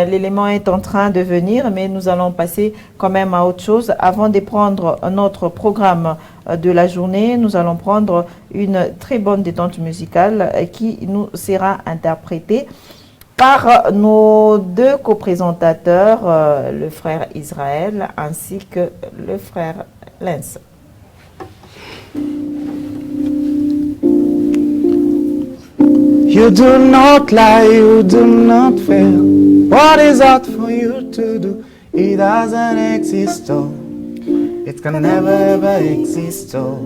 l'élément est en train de venir, mais nous allons passer quand même à autre chose. Avant de prendre notre programme de la journée, nous allons prendre une très bonne détente musicale qui nous sera interprétée par nos deux coprésentateurs, le frère Israël ainsi que le frère Lens. You do not lie, you do not fail. What is hard for you to do? It doesn't exist, oh. It can never ever exist, oh.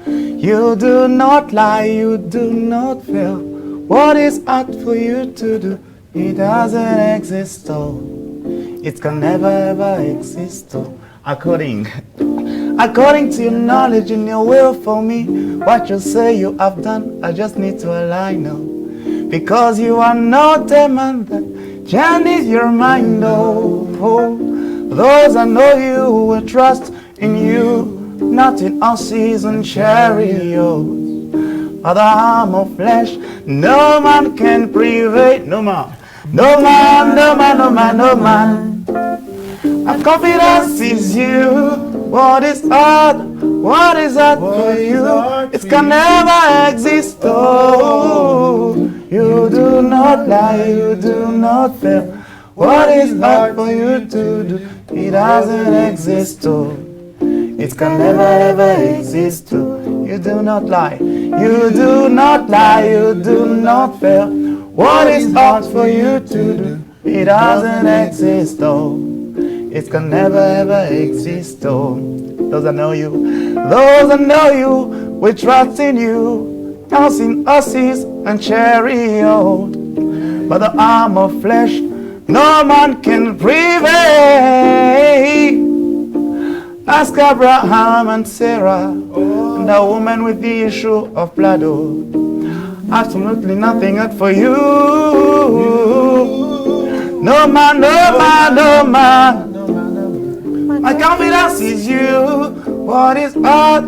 You do not lie, you do not fail. What is hard for you to do? It doesn't exist, oh. It can never ever exist, oh. According to your knowledge and your will for me, what you say you have done, I just need to align now. Because you are not a man that changes your mind, oh. Those I know you will trust in you, not in unseasoned chariots. But the arm of flesh, no man can prevent, no man. No man, no man, no man, no man. My confidence is you. What is hard for you? It can never exist, oh. You do not not lie, you do not fail. What is hard for you to do, it doesn't exist, oh. It can never ever exist, oh. You do not lie, you do not lie, you do not fail. What is hard for you to do, it doesn't exist, oh. It can never ever exist, oh. Those that know you, we trust in you, house in horses and chariot. But the arm of flesh, no man can prevail. Ask Abraham and Sarah, and the woman with the issue of blood. Absolutely nothing good for you. No man, no man, no man. My confidence is you. What is hard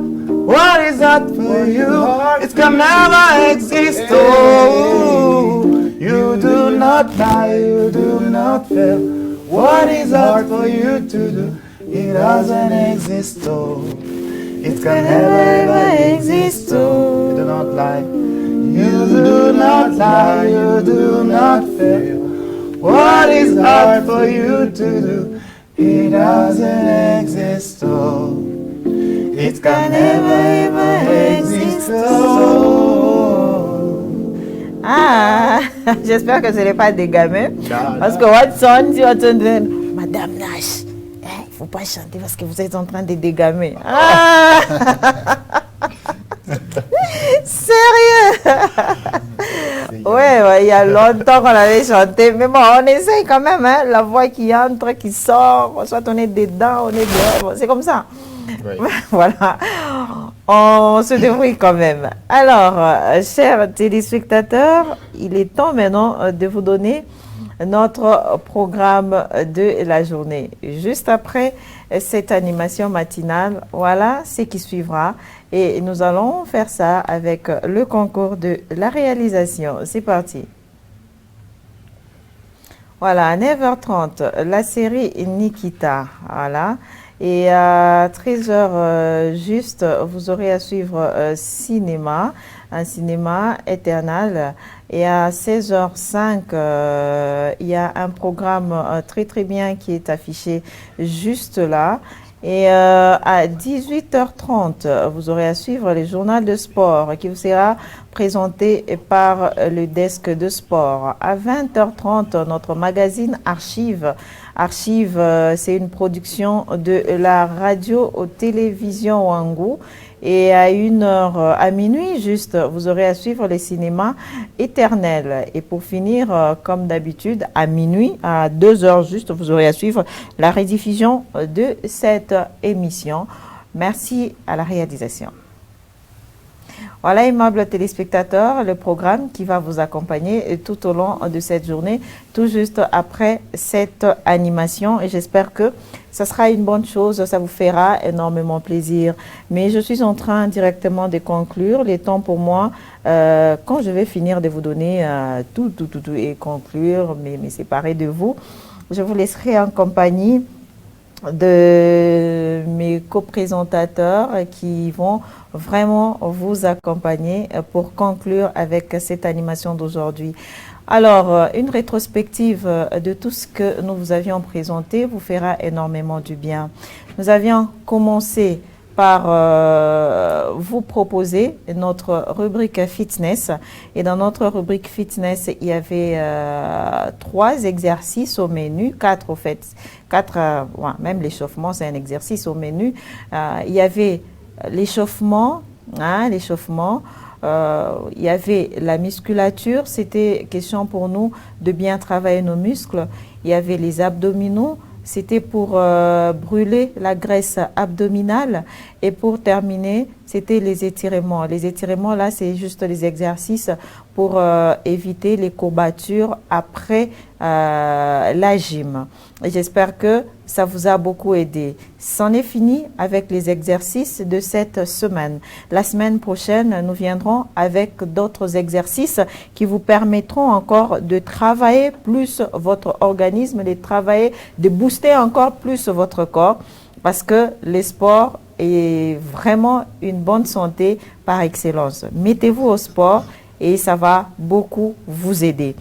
for you? It can never exist. Oh, you do not lie, you do not fail. What is hard for you to do? It doesn't exist. Oh, it can never ever exist. Oh, you do not lie, you do not lie, you do not fail. What is hard for you to do? It doesn't exist, oh. It can never ever exist, oh. Ah, j'espère que ce n'est pas des gamins. Parce que Watson, si Watson dit, Madame Nash, il ne faut pas chanter parce que vous êtes en train de dégamer. Ah. Sérieux? Ouais, il y a longtemps qu'on avait chanté, mais bon, on essaye quand même, hein, la voix qui entre, qui sort, soit on est dedans, on est dehors, bon, c'est comme ça. Oui. Voilà, on se débrouille quand même. Alors, chers téléspectateurs, il est temps maintenant de vous donner notre programme de la journée. Juste après cette animation matinale, voilà ce qui suivra. Et nous allons faire ça avec le concours de la réalisation. C'est parti. Voilà, à 9h30, la série Nikita. Voilà. Et à 13h juste, vous aurez à suivre cinéma, un cinéma éternel. Et à 16h05, il y a un programme très très bien qui est affiché juste là. Et à 18h30, vous aurez à suivre le journal de sport qui vous sera présenté par le desk de sport. À 20h30, notre magazine Archives. Archives, c'est une production de la radio-télévision Wangu. Et à 1h, à minuit juste, vous aurez à suivre les cinémas éternels. Et pour finir, comme d'habitude, à minuit, à 2h juste, vous aurez à suivre la rediffusion de cette émission. Merci à la réalisation. Voilà, aimables téléspectateurs, le programme qui va vous accompagner tout au long de cette journée, tout juste après cette animation. Et j'espère que ça sera une bonne chose, ça vous fera énormément plaisir. Mais je suis en train directement de conclure. Les temps pour moi, quand je vais finir de vous donner tout et conclure, me séparer de vous, je vous laisserai en compagnie de mes co-présentateurs qui vont vraiment vous accompagner pour conclure avec cette animation d'aujourd'hui. Alors, une rétrospective de tout ce que nous vous avions présenté vous fera énormément du bien. Nous avions commencé par vous proposer notre rubrique fitness. Et dans notre rubrique fitness, il y avait 3 exercices au menu, 4 au fait. 4, même l'échauffement, c'est un exercice au menu. Il y avait l'échauffement, il y avait la musculature, c'était question pour nous de bien travailler nos muscles. Il y avait les abdominaux, c'était pour brûler la graisse abdominale. Et pour terminer, c'était les étirements. Les étirements, là, c'est juste les exercices pour éviter les courbatures après la gym. Et j'espère que ça vous a beaucoup aidé. C'en est fini avec les exercices de cette semaine. La semaine prochaine, nous viendrons avec d'autres exercices qui vous permettront encore de travailler plus votre organisme, de booster encore plus votre corps, parce que les sports est vraiment une bonne santé par excellence. Mettez-vous au sport et ça va beaucoup vous aider.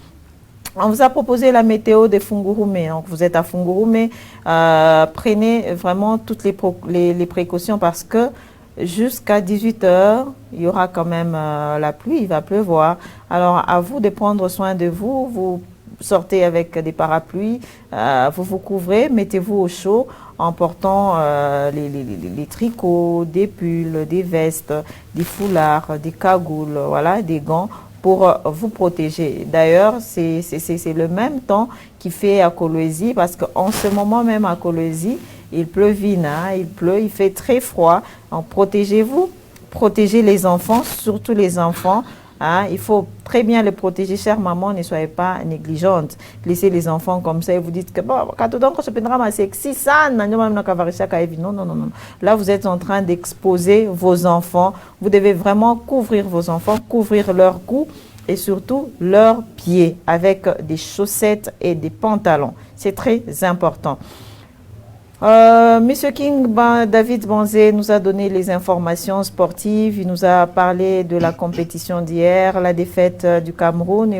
On vous a proposé la météo de Fungurume. Donc, vous êtes à Fungurume. Prenez vraiment toutes les précautions parce que jusqu'à 18 h, il y aura quand même la pluie, il va pleuvoir. Alors, à vous de prendre soin de vous. Vous sortez avec des parapluies, vous vous couvrez, mettez-vous au chaud en portant les tricots, des pulls, des vestes, des foulards, des cagoules, voilà, des gants pour vous protéger. D'ailleurs, c'est le même temps qu'il fait à Kolwezi parce qu'en ce moment même à Kolwezi, il pleuvine, hein, il pleut, il fait très froid. Donc, protégez-vous, protégez les enfants, surtout les enfants. Hein, il faut très bien les protéger, chère maman, ne soyez pas négligente. Laissez les enfants comme ça et vous dites que bon, non. Là, vous êtes en train d'exposer vos enfants. Vous devez vraiment couvrir vos enfants, couvrir leur cou et surtout leurs pieds avec des chaussettes et des pantalons. C'est très important. Monsieur King, David Banzé nous a donné les informations sportives. Il nous a parlé de la compétition d'hier, la défaite du Cameroun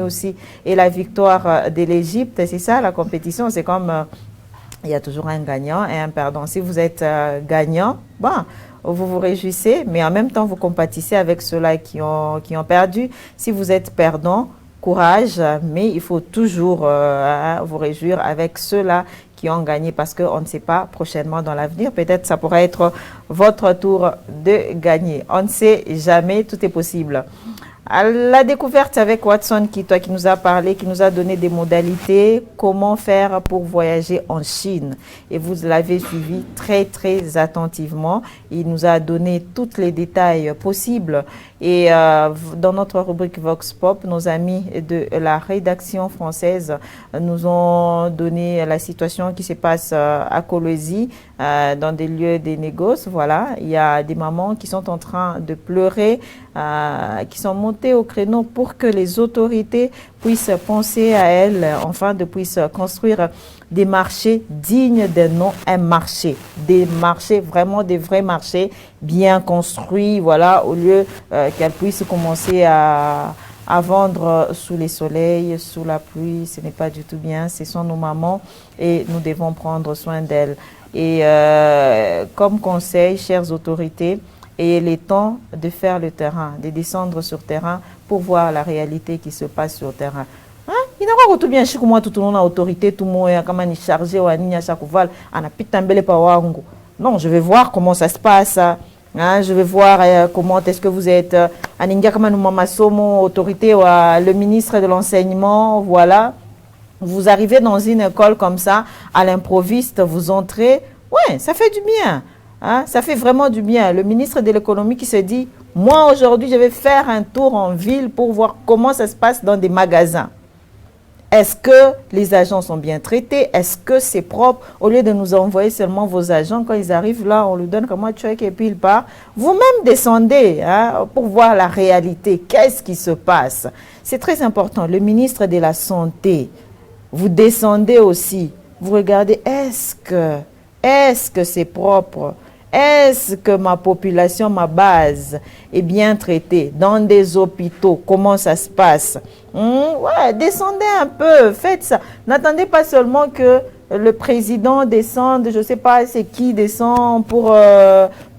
et la victoire de l'Égypte. C'est ça, la compétition. C'est comme il y a toujours un gagnant et un perdant. Si vous êtes gagnant, vous vous réjouissez, mais en même temps, vous compatissez avec ceux-là qui ont perdu. Si vous êtes perdant, courage, mais il faut toujours vous réjouir avec ceux-là qui ont gagné parce qu'on ne sait pas prochainement dans l'avenir. Peut-être ça pourrait être votre tour de gagner. On ne sait jamais, tout est possible. À la découverte avec Watson qui nous a parlé, qui nous a donné des modalités, comment faire pour voyager en Chine. Et vous l'avez suivi très, très attentivement. Il nous a donné tous les détails possibles. Et dans notre rubrique Vox Pop, nos amis de la rédaction française nous ont donné la situation qui se passe à Kolwezi, dans des lieux des négoces. Voilà, il y a des mamans qui sont en train de pleurer, qui sont montées au créneau pour que les autorités puissent penser à elles, enfin de puissent construire des marchés dignes de nom, un marché, des marchés, vraiment des vrais marchés bien construits, voilà, au lieu qu'elles puissent commencer à vendre sous les soleils, sous la pluie. Ce n'est pas du tout bien, ce sont nos mamans et nous devons prendre soin d'elles. Et comme conseil, chères autorités, ayez le temps de faire le terrain, de descendre sur terrain pour voir la réalité qui se passe sur le terrain. Il n'a pas tout bien chez moi, tout le monde a autorité, tout le monde est comme chargé ou à chaque val, on a pitambele pawango. Non, je vais voir comment ça se passe. Hein, je vais voir comment est-ce que vous êtes Aninga Kamanu Mamasomo, autorité ou le ministre de l'enseignement, voilà. Vous arrivez dans une école comme ça, à l'improviste, vous entrez, ouais, ça fait du bien. Hein, ça fait vraiment du bien. Le ministre de l'économie qui se dit, moi aujourd'hui, je vais faire un tour en ville pour voir comment ça se passe dans des magasins. Est-ce que les agents sont bien traités? Est-ce que c'est propre? Au lieu de nous envoyer seulement vos agents, quand ils arrivent là, on lui donne comment tu es et puis il part. Vous-même descendez pour voir la réalité. Qu'est-ce qui se passe? C'est très important. Le ministre de la Santé, vous descendez aussi. Vous regardez, est-ce que c'est propre? Est-ce que ma population, ma base est bien traitée? Dans des hôpitaux, comment ça se passe? Ouais, descendez un peu, faites ça. N'attendez pas seulement que le président descende, je ne sais pas c'est qui descend pour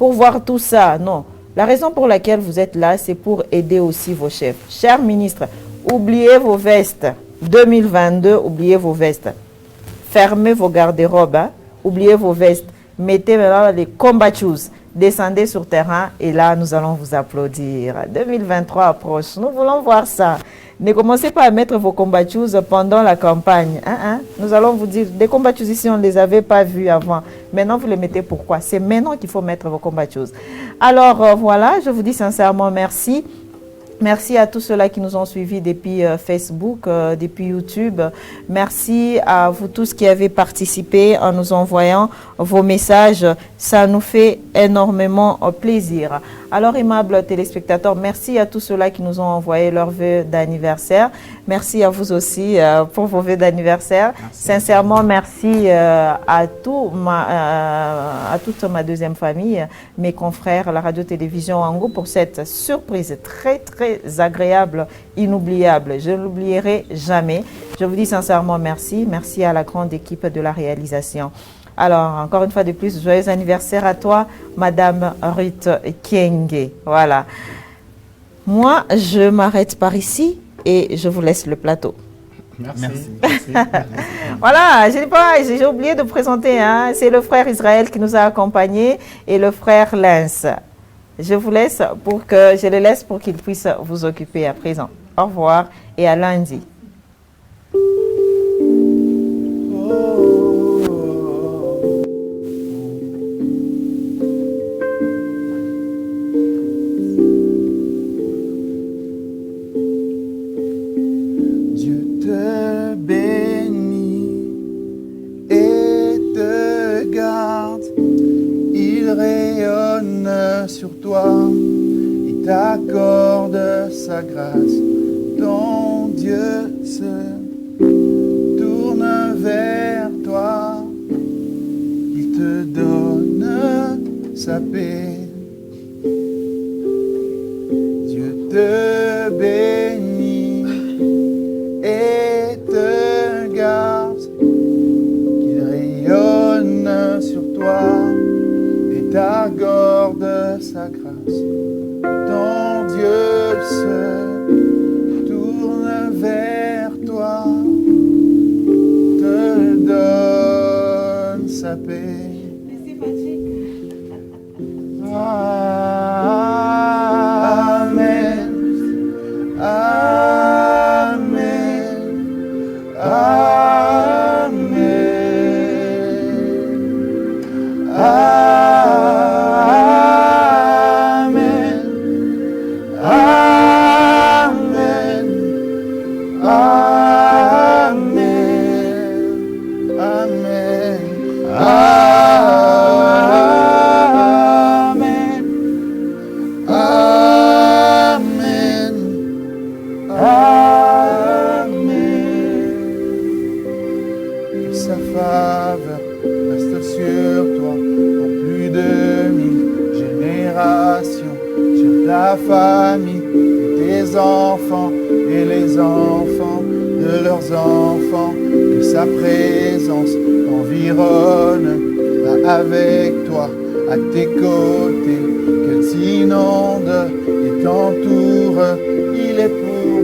voir tout ça. Non, la raison pour laquelle vous êtes là, c'est pour aider aussi vos chefs. Chers ministres, oubliez vos vestes. 2022, oubliez vos vestes. Fermez vos garde-robes, oubliez vos vestes. Mettez maintenant les combat shoes, descendez sur terrain et là nous allons vous applaudir. 2023 approche, nous voulons voir ça. Ne commencez pas à mettre vos combat shoes pendant la campagne. Nous allons vous dire, des combat shoes ici on ne les avait pas vus avant. Maintenant vous les mettez pourquoi? C'est maintenant qu'il faut mettre vos combat shoes. Alors voilà, je vous dis sincèrement merci. Merci à tous ceux-là qui nous ont suivis depuis Facebook, depuis YouTube. Merci à vous tous qui avez participé en nous envoyant vos messages. Ça nous fait énormément plaisir. Alors, aimables téléspectateurs, merci à tous ceux-là qui nous ont envoyé leurs vœux d'anniversaire. Merci à vous aussi pour vos vœux d'anniversaire. Sincèrement, merci à toute ma deuxième famille, mes confrères à la radio-télévision Wango pour cette surprise très, très agréable, inoubliable. Je ne l'oublierai jamais. Je vous dis sincèrement merci. Merci à la grande équipe de la réalisation. Alors, encore une fois de plus, joyeux anniversaire à toi, Madame Ruth Kienge. Voilà. Moi, je m'arrête par ici et je vous laisse le plateau. Merci. Voilà, j'ai oublié de présenter, hein, c'est le frère Israël qui nous a accompagnés et le frère Lens. Je vous laisse je les laisse pour qu'ils puissent vous occuper à présent. Au revoir et à lundi. Sur toi, il t'accorde sa grâce. Ton Dieu se tourne vers toi, il te donne sa paix. Dieu te bénit et te garde, qu'il rayonne sur toi et t'accorde sa grâce. Ton Dieu se tourne vers toi, te donne sa paix. Merci Patrick. Amen. Amen. Amen. Famille et tes enfants et les enfants de leurs enfants, que sa présence t'environne, va avec toi, à tes côtés, qu'elle s'inonde et t'entoure, il est pour